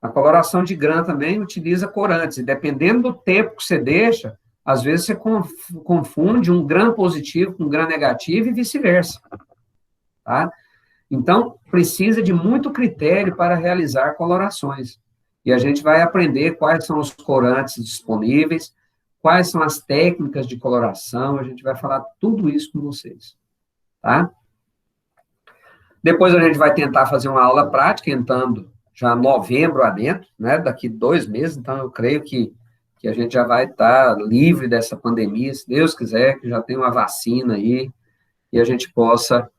A coloração de grã também utiliza corantes, e dependendo do tempo que você deixa, às vezes você confunde um grã positivo com um grã negativo e vice-versa, tá? Então, precisa de muito critério para realizar colorações. E a gente vai aprender quais são os corantes disponíveis, quais são as técnicas de coloração, a gente vai falar tudo isso com vocês, tá? Depois a gente vai tentar fazer uma aula prática, entrando já novembro adentro, né, daqui 2 meses, então eu creio que a gente já vai estar livre dessa pandemia, se Deus quiser, que já tem uma vacina aí, e a gente possa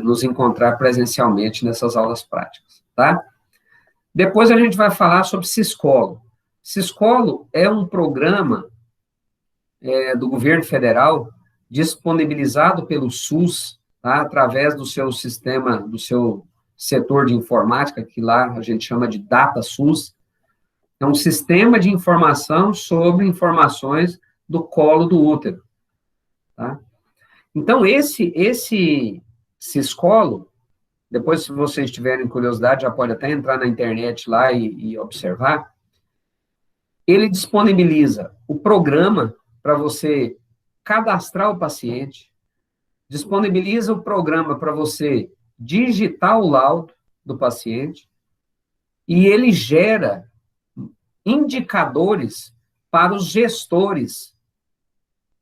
nos encontrar presencialmente nessas aulas práticas, tá? Depois a gente vai falar sobre Ciscolo. Ciscolo é um programa do governo federal disponibilizado pelo SUS, tá? Através do seu sistema, do seu setor de informática, que lá a gente chama de DataSUS. É um sistema de informação sobre informações do colo do útero, tá? Então, esse Ciscolo, depois, se vocês tiverem curiosidade, já pode até entrar na internet lá e observar, ele disponibiliza o programa para você cadastrar o paciente, disponibiliza o programa para você digitar o laudo do paciente, e ele gera indicadores para os gestores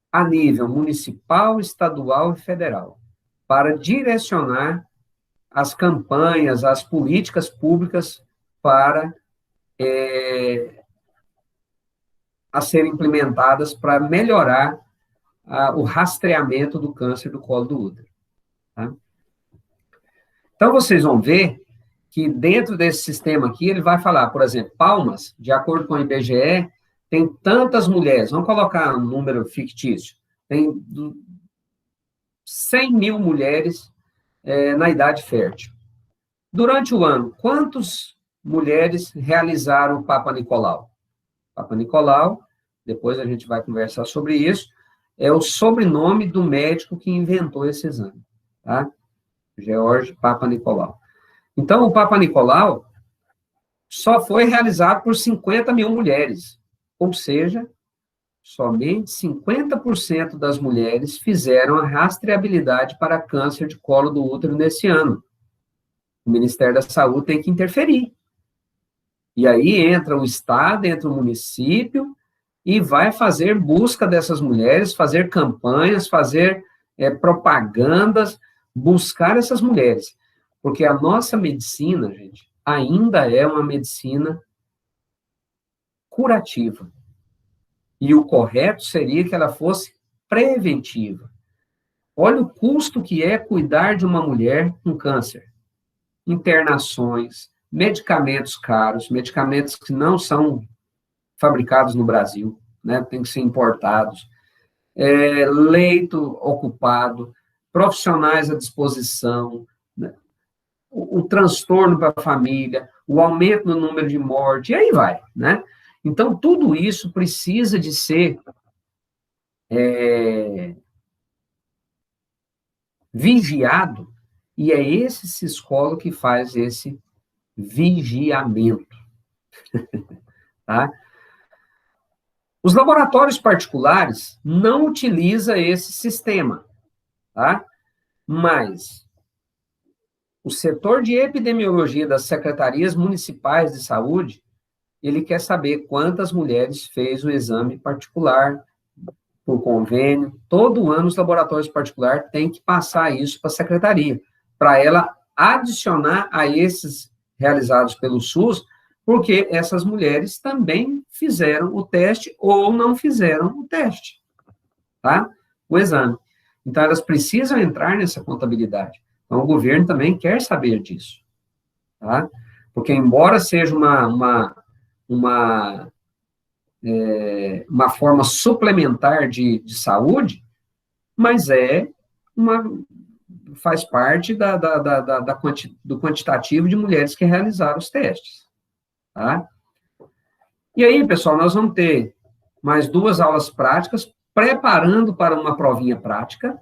a nível municipal, estadual e federal, para direcionar as campanhas, as políticas públicas para a serem implementadas para melhorar o rastreamento do câncer do colo do útero. Tá? Então, vocês vão ver que dentro desse sistema aqui, ele vai falar, por exemplo, Palmas, de acordo com o IBGE, tem tantas mulheres, vamos colocar um número fictício, tem 100 mil mulheres na idade fértil. Durante o ano, quantas mulheres realizaram o Papa Nicolau? Papa Nicolau, depois a gente vai conversar sobre isso, é o sobrenome do médico que inventou esse exame, tá? George Papa Nicolau. Então, o Papa Nicolau só foi realizado por 50 mil mulheres, ou seja, somente 50% das mulheres fizeram a rastreabilidade para câncer de colo do útero nesse ano. O Ministério da Saúde tem que interferir. E aí entra o Estado, entra o município, e vai fazer busca dessas mulheres, fazer campanhas, fazer propagandas, buscar essas mulheres. Porque a nossa medicina, gente, ainda é uma medicina curativa. E o correto seria que ela fosse preventiva. Olha o custo que é cuidar de uma mulher com câncer. Internações, medicamentos caros, medicamentos que não são fabricados no Brasil, né, tem que ser importados, leito ocupado, profissionais à disposição, né, o transtorno para a família, o aumento no número de mortes, e aí vai, né? Então, tudo isso precisa de ser vigiado, e é esse psicólogo que faz esse vigiamento, tá? Os laboratórios particulares não utilizam esse sistema, tá? Mas o setor de epidemiologia das secretarias municipais de saúde, ele quer saber quantas mulheres fez o exame particular, por convênio. Todo ano os laboratórios particulares têm que passar isso para a secretaria, para ela adicionar a esses realizados pelo SUS, porque essas mulheres também fizeram o teste ou não fizeram o teste, tá? O exame. Então, elas precisam entrar nessa contabilidade. Então, o governo também quer saber disso, tá? Porque, embora seja uma forma suplementar de saúde, mas faz parte do quantitativo de mulheres que realizaram os testes. Tá? E aí, pessoal, nós vamos ter mais 2 aulas práticas, preparando para uma provinha prática,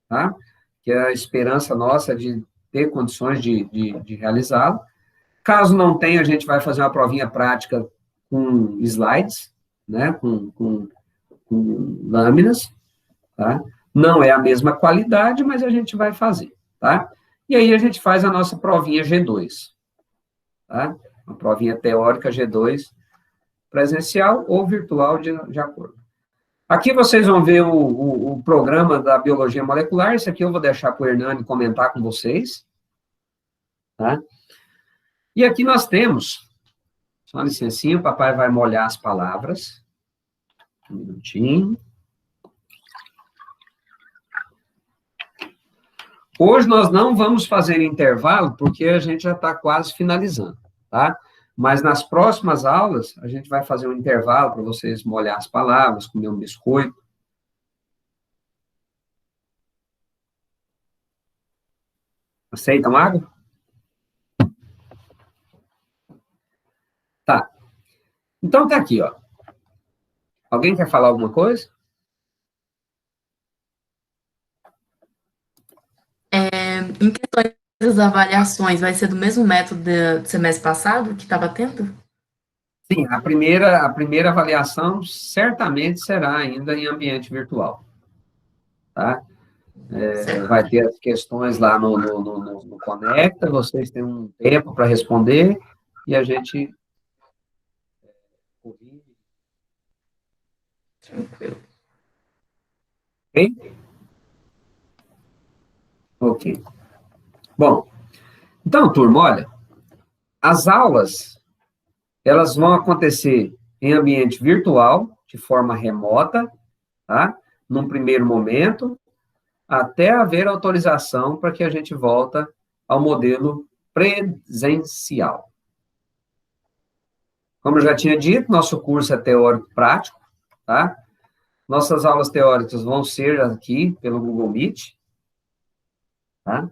tá? Que é a esperança nossa de ter condições de realizá-lo. Caso não tenha, a gente vai fazer uma provinha prática com slides, né? Com lâminas, tá? Não é a mesma qualidade, mas a gente vai fazer, tá? E aí a gente faz a nossa provinha G2, tá? Uma provinha teórica G2, presencial ou virtual, de acordo. Aqui vocês vão ver o programa da biologia molecular, isso aqui eu vou deixar para o Hernani comentar com vocês, tá? E aqui nós temos, só uma licencinha, o papai vai molhar as palavras, um minutinho. Hoje nós não vamos fazer intervalo, porque a gente já está quase finalizando, tá? Mas nas próximas aulas, a gente vai fazer um intervalo para vocês molhar as palavras, comer um biscoito. Aceitam água? Tá. Então, tá aqui, ó. Alguém quer falar alguma coisa? Em questões das avaliações, vai ser do mesmo método do semestre passado que estava tendo? Sim, a primeira avaliação certamente será ainda em ambiente virtual, tá? Vai ter as questões lá no Conecta, vocês têm um tempo para responder, e a gente corrige. Tranquilo. Ok? Ok. Bom, então, turma, olha, as aulas, elas vão acontecer em ambiente virtual, de forma remota, tá? Num primeiro momento, até haver autorização para que a gente volta ao modelo presencial. Como eu já tinha dito, nosso curso é teórico-prático, tá? Nossas aulas teóricas vão ser aqui pelo Google Meet, tá?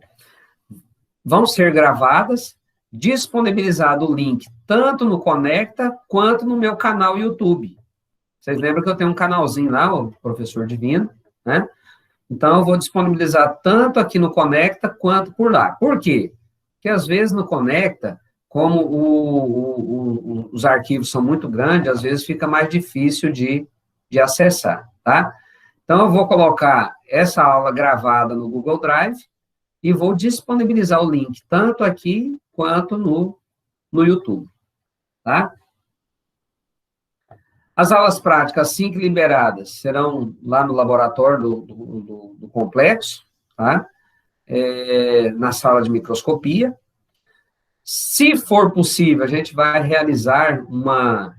Vão ser gravadas disponibilizado o link tanto no Conecta quanto no meu canal YouTube. Vocês lembram que eu tenho um canalzinho lá, o Professor Divino, né? Então, eu vou disponibilizar tanto aqui no Conecta quanto por lá. Por quê? Porque, às vezes, no Conecta, como os arquivos são muito grandes, às vezes fica mais difícil de acessar, tá? Então, eu vou colocar essa aula gravada no Google Drive e vou disponibilizar o link tanto aqui quanto no YouTube, tá? As aulas práticas, assim que liberadas, serão lá no laboratório do complexo, tá? Na sala de microscopia. Se for possível, a gente vai realizar uma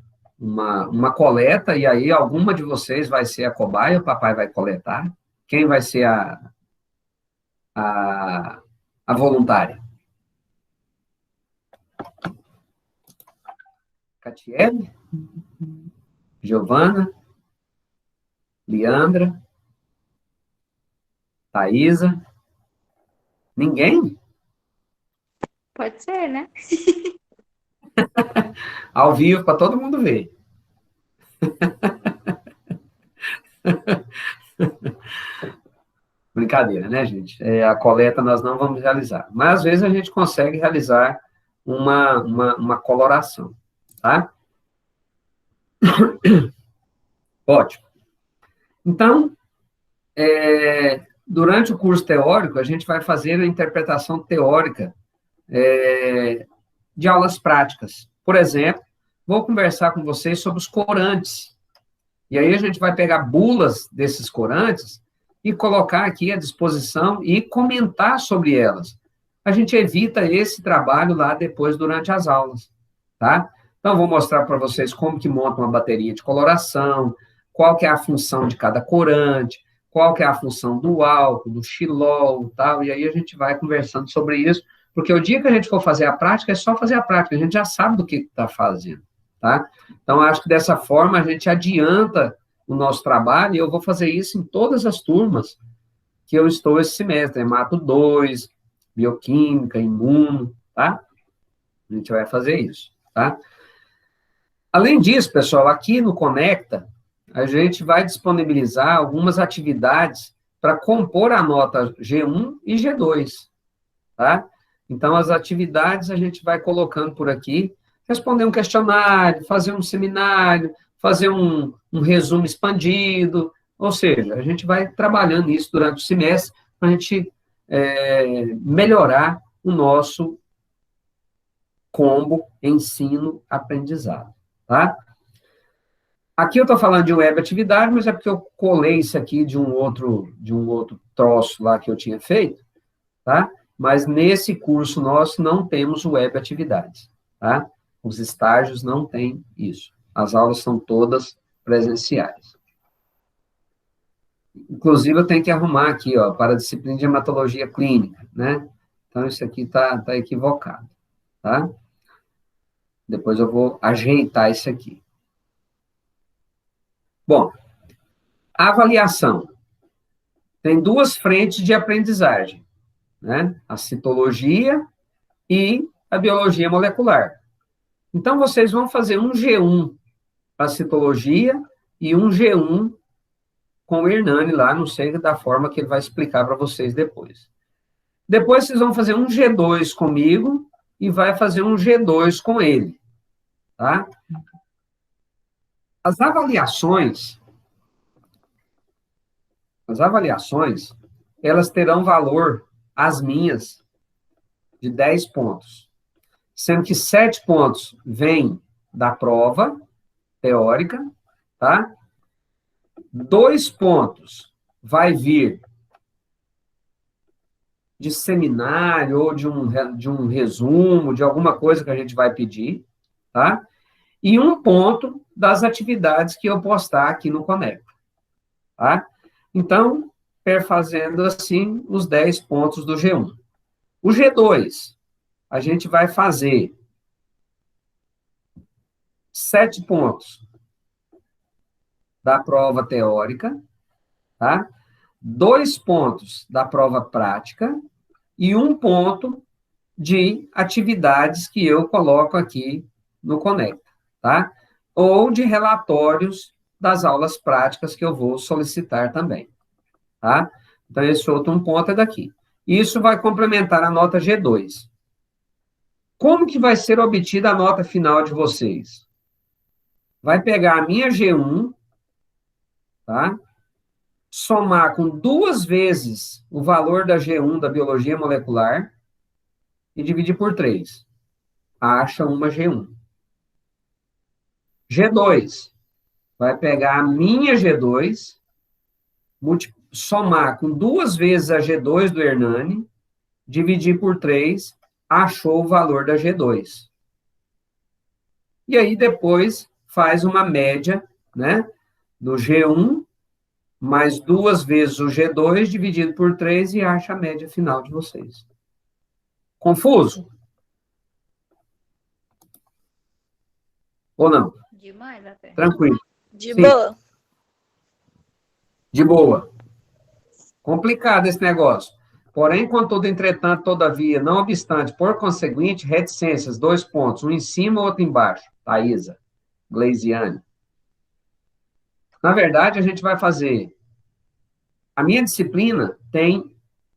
coleta, e aí alguma de vocês vai ser a cobaia, o papai vai coletar. Quem vai ser a voluntária? Catiele? Giovana? Leandra? Thaisa? Ninguém? Pode ser, né? Ao vivo, para todo mundo ver. Brincadeira, né, gente? A coleta nós não vamos realizar. Mas, às vezes, a gente consegue realizar uma coloração, tá? Ótimo. Então, durante o curso teórico, a gente vai fazer a interpretação teórica de aulas práticas. Por exemplo, vou conversar com vocês sobre os corantes. E aí a gente vai pegar bulas desses corantes e colocar aqui à disposição e comentar sobre elas. A gente evita esse trabalho lá depois, durante as aulas, tá? Então, vou mostrar para vocês como que monta uma bateria de coloração, qual que é a função de cada corante, qual que é a função do álcool, do xilol, tal, e aí a gente vai conversando sobre isso, porque o dia que a gente for fazer a prática, é só fazer a prática, a gente já sabe do que está fazendo, tá? Então, acho que dessa forma a gente adianta o nosso trabalho, e eu vou fazer isso em todas as turmas que eu estou esse semestre, Hemato 2, Bioquímica, Imuno, tá? A gente vai fazer isso, tá? Além disso, pessoal, aqui no Conecta, a gente vai disponibilizar algumas atividades para compor a nota G1 e G2, tá? Então, as atividades a gente vai colocando por aqui, responder um questionário, fazer um seminário, fazer um resumo expandido, ou seja, a gente vai trabalhando isso durante o semestre para a gente melhorar o nosso combo ensino-aprendizado, tá? Aqui eu estou falando de web atividade, mas é porque eu colei isso aqui de um outro troço lá que eu tinha feito, tá? Mas nesse curso nosso não temos web atividades, tá? Os estágios não têm isso. As aulas são todas presenciais. Inclusive, eu tenho que arrumar aqui, ó, para a disciplina de hematologia clínica, né? Então, isso aqui tá equivocado, tá? Depois eu vou ajeitar isso aqui. Bom, a avaliação. Tem duas frentes de aprendizagem, né? A citologia e a biologia molecular. Então, vocês vão fazer um G1 para citologia e um G1 com o Hernani lá, não sei da forma que ele vai explicar para vocês depois. Depois, vocês vão fazer um G2 comigo e vai fazer um G2 com ele, tá? As avaliações, elas terão valor, as minhas, de 10 pontos. Sendo que 7 pontos vêm da prova teórica, tá? 2 pontos vai vir de seminário ou de um resumo, de alguma coisa que a gente vai pedir, tá? E 1 ponto das atividades que eu postar aqui no Conecta, tá? Então, perfazendo assim os 10 pontos do G1. O G2, a gente vai fazer 7 pontos da prova teórica, tá? 2 pontos da prova prática e 1 ponto de atividades que eu coloco aqui no Conecta, tá? Ou de relatórios das aulas práticas que eu vou solicitar também, tá? Então, esse outro um ponto é daqui. Isso vai complementar a nota G2. Como que vai ser obtida a nota final de vocês? Vai pegar a minha G1, tá? Somar com 2 vezes o valor da G1 da biologia molecular e dividir por 3. Acha uma G1. G2. Vai pegar a minha G2, somar com 2 vezes a G2 do Hernani, dividir por 3, achou o valor da G2. E aí, depois, faz uma média, né, do G1, mais 2 vezes o G2, dividido por 3, e acha a média final de vocês. Confuso? Ou não? Demais até. Tranquilo. De Sim. boa. De boa. Complicado esse negócio. Porém, contudo, entretanto, todavia, não obstante, por conseguinte, reticências, 2 pontos, um em cima, outro embaixo. Thaisa, Gleisiane. Na verdade, a gente vai fazer... A minha disciplina tem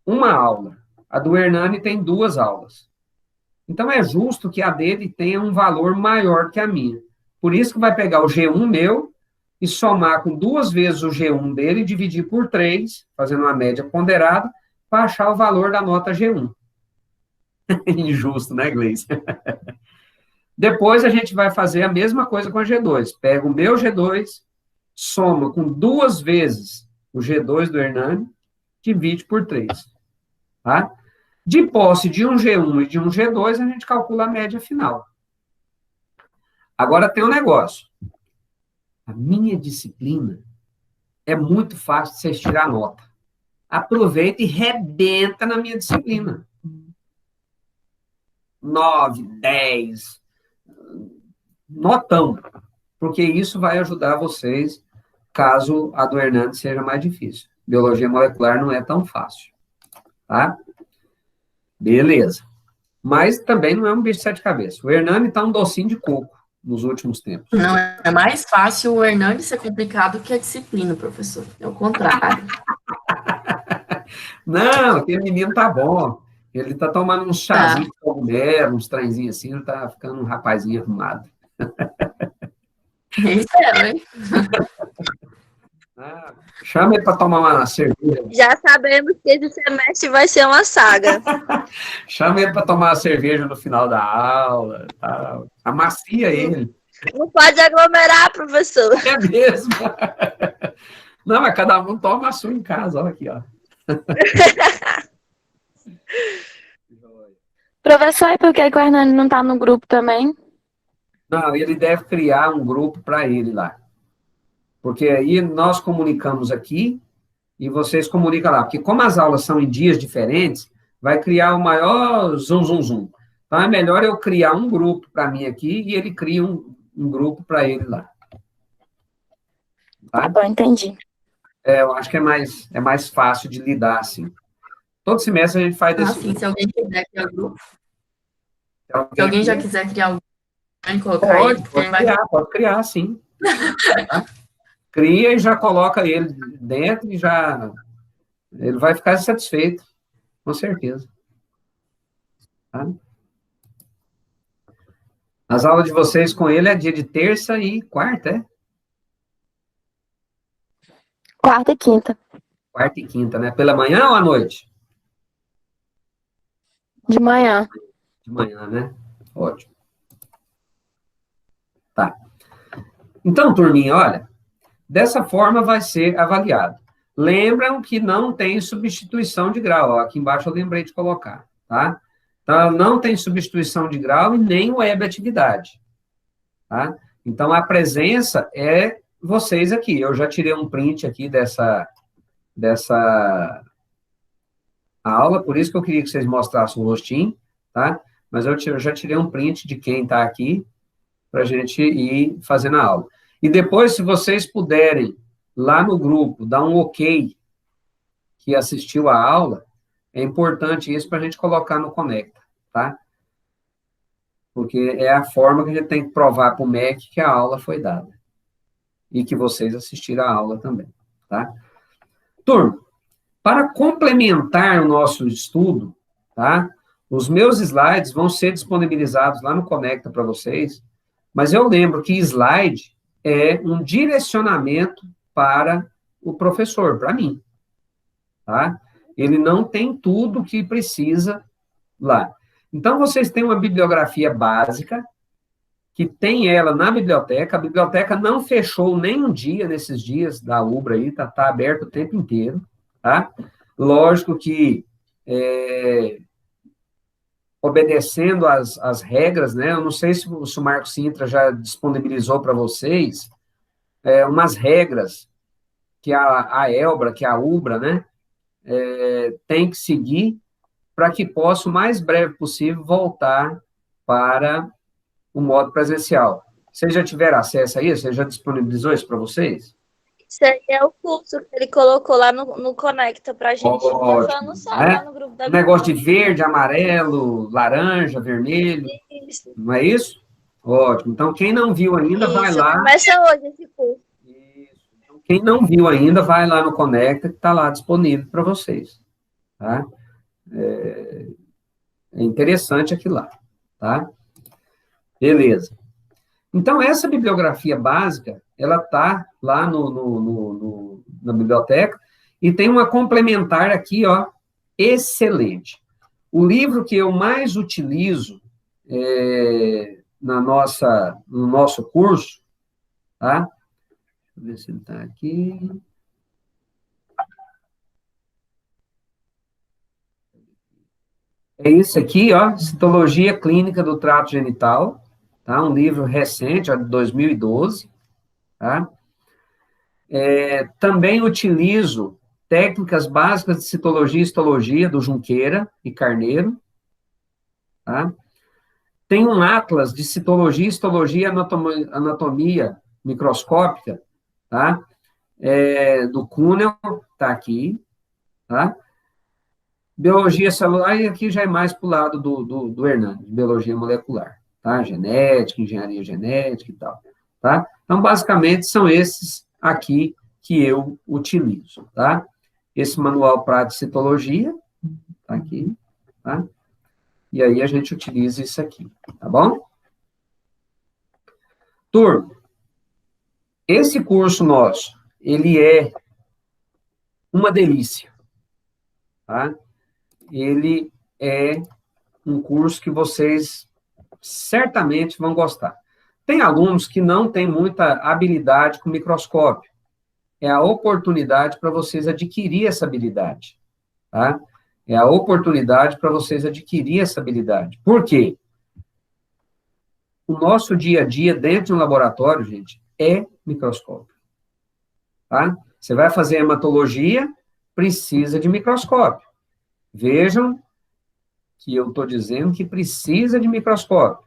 uma aula. A do Hernani tem 2 aulas. Então, é justo que a dele tenha um valor maior que a minha. Por isso que vai pegar o G1 meu e somar com 2 vezes o G1 dele e dividir por 3, fazendo uma média ponderada, para achar o valor da nota G1. Injusto, né, Gleice? Depois a gente vai fazer a mesma coisa com a G2. Pega o meu G2, soma com 2 vezes o G2 do Hernani, divide por 3. Tá? De posse de um G1 e de um G2, a gente calcula a média final. Agora tem um negócio. A minha disciplina é muito fácil de vocês tirar nota. Aproveita e rebenta na minha disciplina. 9, 10, notão. Porque isso vai ajudar vocês, caso a do Hernani seja mais difícil. Biologia molecular não é tão fácil. Tá? Beleza. Mas também não é um bicho de 7 cabeças. O Hernani está um docinho de coco nos últimos tempos. Não, é mais fácil o Hernani ser complicado que a disciplina, professor. É o contrário. Não, aquele menino tá bom. Ele tá tomando uns chazinhos de cogumelo, uns trenzinhos assim, ele tá ficando um rapazinho arrumado. Espero, hein? Chama ele para tomar uma cerveja. Já sabemos que esse semestre vai ser uma saga. Chama ele para tomar uma cerveja no final da aula. Tal. Amacia ele. Não pode aglomerar, professor. É mesmo. Não, mas cada um toma a sua em casa. Olha aqui, ó. Professor, e por que o Hernani não tá no grupo também? Não, ele deve criar um grupo para ele lá. Porque aí nós comunicamos aqui e vocês comunicam lá. Porque como as aulas são em dias diferentes, vai criar o maior zum, zum, zum. Então é melhor eu criar um grupo para mim aqui e ele cria um grupo para ele lá. Tá bom, entendi. Eu acho que é mais fácil de lidar, assim. Todo semestre a gente faz desse Assim, se alguém quiser criar um grupo. jeito. Se alguém já quiser criar um grupo, pode colocar ele, porque ele vai... Pode criar, sim. Tá? Cria e já coloca ele dentro e já... Ele vai ficar satisfeito, com certeza. Tá? As aulas de vocês com ele é dia de terça e quarta, é? Quarta e quinta. Quarta e quinta, né? Pela manhã ou à noite? De manhã. De manhã, né? Ótimo. Tá. Então, turminha, olha, dessa forma vai ser avaliado. Lembram que não tem substituição de grau, ó, aqui embaixo eu lembrei de colocar, tá? Então, não tem substituição de grau e nem web atividade, tá? Então, a presença é vocês aqui. Eu já tirei um print aqui dessa aula, por isso que eu queria que vocês mostrassem o rostinho, tá? Mas eu já tirei um print de quem está aqui, para a gente ir fazendo a aula. E depois, se vocês puderem, lá no grupo, dar um ok que assistiu a aula, é importante isso para a gente colocar no Conecta, tá? Porque é a forma que a gente tem que provar para o MEC que a aula foi dada. E que vocês assistiram a aula também, tá? Turma, para complementar o nosso estudo, tá? Os meus slides vão ser disponibilizados lá no Conecta para vocês, mas eu lembro que slide é um direcionamento para o professor, para mim, tá? Ele não tem tudo que precisa lá. Então, vocês têm uma bibliografia básica, que tem ela na biblioteca. A biblioteca não fechou nem um dia nesses dias da UBRA aí, tá aberto o tempo inteiro, tá? Lógico que obedecendo as regras, né? Eu não sei se o Marco Sintra já disponibilizou para vocês umas regras que a Elbra, que a UBRA, né? Tem que seguir para que possa, o mais breve possível, voltar para o modo presencial. Vocês já tiveram acesso a isso? Você já disponibilizou isso para vocês? Isso aí é o curso que ele colocou lá no Conecta pra gente. Ótimo, Tá no site, né? lá no grupo da Um negócio de verde, amarelo, laranja, vermelho, Isso. não é isso? Ótimo. Então, quem não viu ainda, vai Isso, lá. começa hoje esse curso. Isso. Então, quem não viu ainda, vai lá no Conecta, que está lá disponível para vocês. Tá? É interessante aqui lá. Tá? Beleza. Então, essa bibliografia básica, ela está lá na biblioteca, e tem uma complementar aqui, ó, excelente. O livro que eu mais utilizo no nosso curso, tá? Deixa eu ver se ele está aqui. É esse aqui, ó, Citologia Clínica do Trato Genital, tá? Um livro recente, ó, de 2012, tá? Também utilizo Técnicas Básicas de Citologia e Histologia, do Junqueira e Carneiro, tá? Tem um atlas de citologia, histologia e anatomia microscópica, tá? Do Kuhnel, tá aqui, tá? Biologia celular, e aqui já é mais para o lado do Hernandes, biologia molecular, tá? Genética, engenharia genética e tal, tá? Então, basicamente, são esses aqui que eu utilizo, tá? Esse manual prático de citologia, tá aqui, tá? E aí a gente utiliza isso aqui, tá bom? Turma, esse curso nosso, ele é uma delícia, tá? Ele é um curso que vocês certamente vão gostar. Tem alunos que não têm muita habilidade com microscópio. É a oportunidade para vocês adquirir essa habilidade, tá? É a oportunidade para vocês adquirir essa habilidade. Por quê? O nosso dia a dia dentro de um laboratório, gente, é microscópio, tá? Você vai fazer hematologia, precisa de microscópio. Vejam que eu estou dizendo que precisa de microscópio.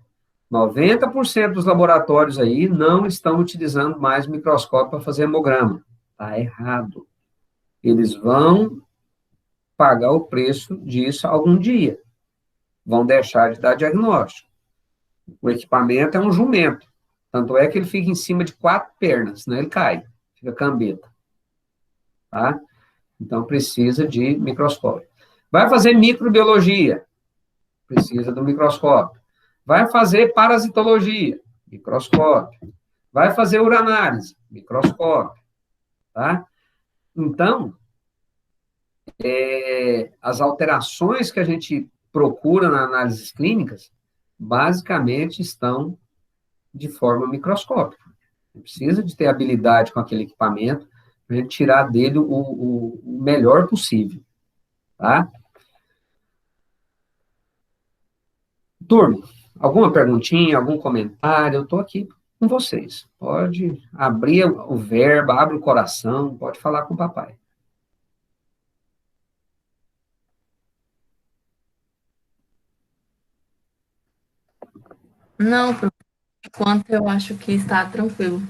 90% dos laboratórios aí não estão utilizando mais microscópio para fazer hemograma. Está errado. Eles vão pagar o preço disso algum dia. Vão deixar de dar diagnóstico. O equipamento é um jumento. Tanto é que ele fica em cima de 4 pernas, senão ele cai. Fica cambeta. Tá? Então, precisa de microscópio. Vai fazer microbiologia. Precisa do microscópio. Vai fazer parasitologia. Microscópio. Vai fazer uranálise. Microscópio. Tá? Então, as alterações que a gente procura nas análises clínicas, basicamente estão de forma microscópica. Precisa de ter habilidade com aquele equipamento para a gente tirar dele o melhor possível. Tá? Turma, alguma perguntinha, algum comentário? Eu estou aqui com vocês. Pode abrir o verbo, abre o coração, pode falar com o papai. Não, por enquanto eu acho que está tranquilo.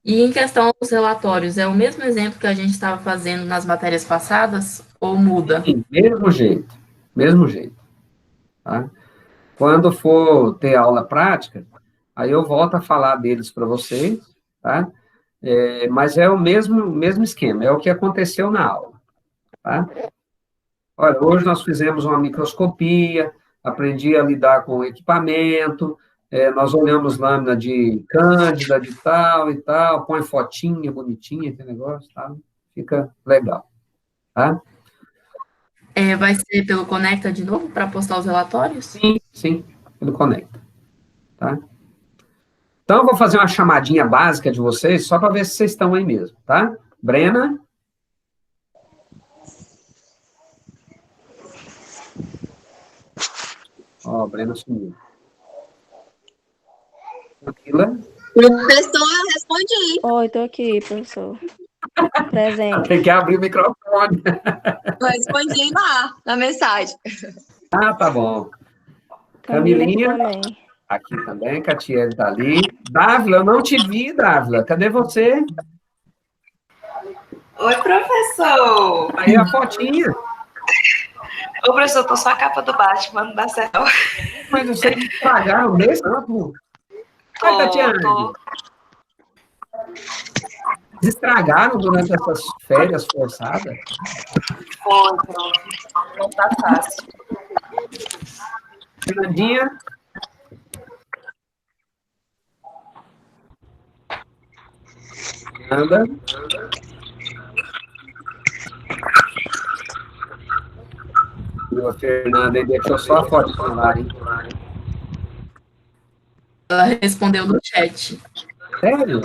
E em questão aos relatórios, é o mesmo exemplo que a gente estava fazendo nas matérias passadas ou muda? Sim, mesmo jeito, mesmo jeito. tá? Quando for ter aula prática, aí eu volto a falar deles para vocês, tá? Mas é o mesmo esquema, é o que aconteceu na aula, tá? Olha, hoje nós fizemos uma microscopia, aprendi a lidar com o equipamento, nós olhamos lâmina de cândida, de tal e tal, põe fotinha bonitinha, aquele negócio, tá? Fica legal, tá? Vai ser pelo Conecta de novo para postar os relatórios? Sim, ele conecta, tá? Então, eu vou fazer uma chamadinha básica de vocês, só para ver se vocês estão aí mesmo, tá? Brena? Ó, Brena sumiu. Camila? Professor, eu respondi. Oi, tô aqui, professor. Presente. Tem que abrir o microfone. Eu respondi lá, na mensagem. Ah, tá bom. Camila aqui Camilinha? também. Aqui também, Catiele tá ali. Dávila, eu não te vi, Dávila. Cadê você? Oi, professor. Aí a fotinha. Ô, professor, tô só a capa do Batman, não dá certo. Mas vocês estragaram mesmo, não, pô? Oi, Tatiane. Vocês estragaram durante essas férias forçadas? Foi, pronto. Não tá fácil. Fernandinha? Anda. A Fernanda deixou só a foto lá, hein? Ela respondeu no chat. Sério?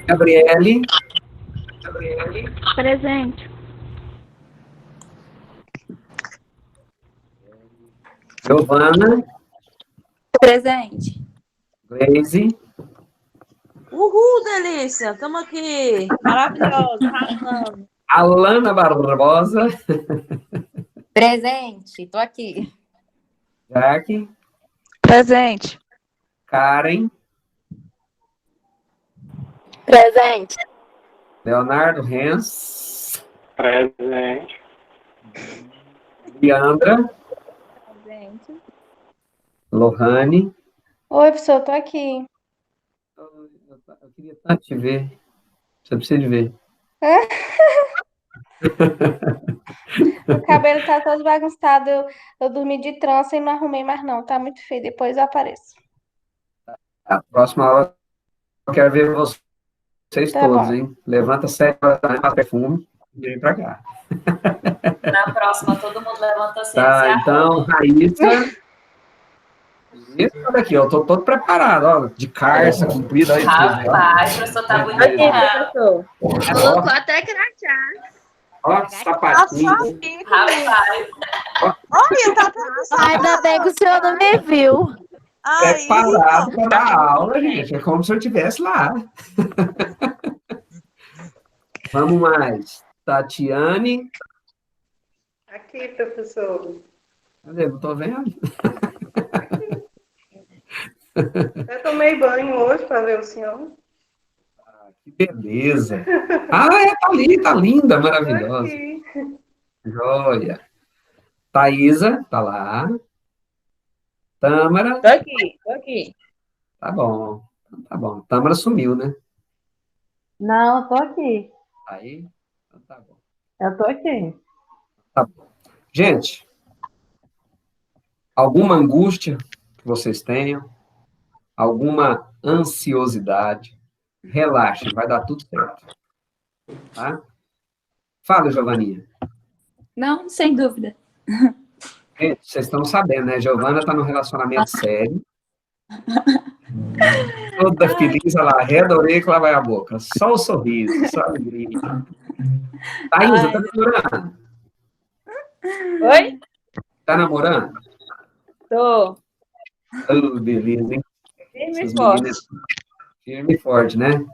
Gabriele? Presente. Giovana? Presente. Gleise? Uhul, delícia. Estamos aqui. Maravilhoso. Arrasando. Alana Barbosa? Presente. Tô aqui. Jaque? Presente. Karen? Presente. Leonardo Rens? Presente. Leandra? Presente. Lohane? Oi, professor, tô aqui. Eu queria tanto te ver. Você precisa de ver. O cabelo tá todo bagunçado. Eu dormi de trança e não arrumei mais, não. Tá muito feio. Depois eu apareço. A próxima aula eu quero ver vocês Tá todos, bom. hein? Levanta 7 horas da manhã, faz perfume e vem pra cá. Na próxima, todo mundo levanta cedo. Tá, então, Raíssa. Isso daqui, ó, tô todo preparado, ó, de carça, comprida aí. Rapaz, o professor tá bonito. Aqui, professor. Colocou até crachá. Ó, sapatinho. Rapaz. Olha, tá Ainda bem que o senhor não me viu. Preparado para dar aula, gente. É como se eu estivesse lá. Vamos mais. Tatiane. Aqui, professor. Cadê? Não tô vendo. Eu tomei banho hoje para ver o senhor. Que beleza. Ah, tá ali, tá linda, maravilhosa. Aqui. Joia. Thaísa, tá lá. Tâmara. Tô aqui. Tá bom. Tá bom. Tâmara sumiu, né? Não, eu tô aqui. Aí, então tá bom. Eu tô aqui. Tá bom. Gente, alguma angústia que vocês tenham? Alguma ansiosidade? Relaxem, vai dar tudo certo. Tá? Fala, Giovaninha. Não, sem dúvida. Gente, vocês estão sabendo, né? Giovana está num relacionamento sério. Toda feliz, ela arreda a orelha e lá vai a boca. Só o sorriso, só a alegria. Thaísa, tá namorando? Oi? Tá namorando? Tô. Oh, beleza, hein? Firme Essas e forte. meninas firme e forte, né?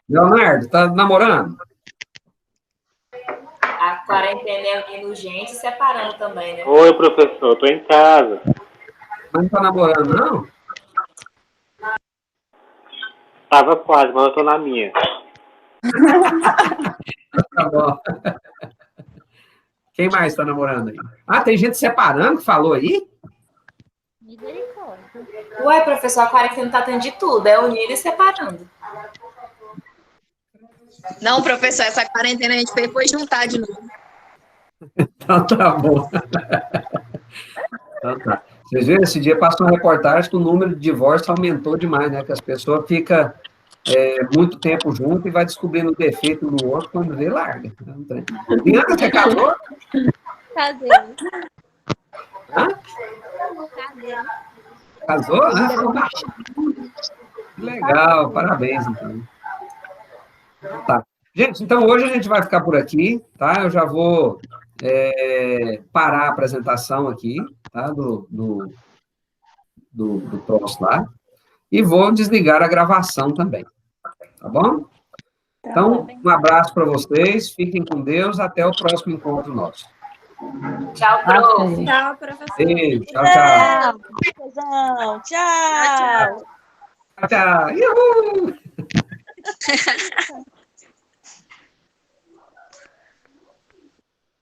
Leonardo, tá namorando? A quarentena é unindo urgente e separando também, né? Oi, professor, tô em casa. Mas não tá namorando, não? Tava quase, mas eu tô na minha. Tá bom. Quem mais está namorando aí? Ah, tem gente separando que falou aí? Misericórdia. Ué, professor, a quarentena tá tendo de tudo, é unindo e separando. Não, professor, essa quarentena a gente fez foi juntar de novo. Então tá bom. Então tá. Vocês viram, esse dia passou uma reportagem que o número de divórcios aumentou demais, né? Que as pessoas ficam muito tempo junto e vai descobrindo o defeito no outro quando vê, larga. Bianca, você casou? Cadê? Hã? Cadê? Casou? Ah, que legal, parabéns, então. Tá. Gente, então hoje a gente vai ficar por aqui, tá? Eu já vou parar a apresentação aqui, tá? Do troço lá. E vou desligar a gravação também, tá bom? Então, um abraço para vocês, fiquem com Deus, até o próximo encontro nosso. Tchau, prof. Tchau, professor. Beijo, tchau, tchau. Tchau. Tchau. Tchau, tchau. Uhul!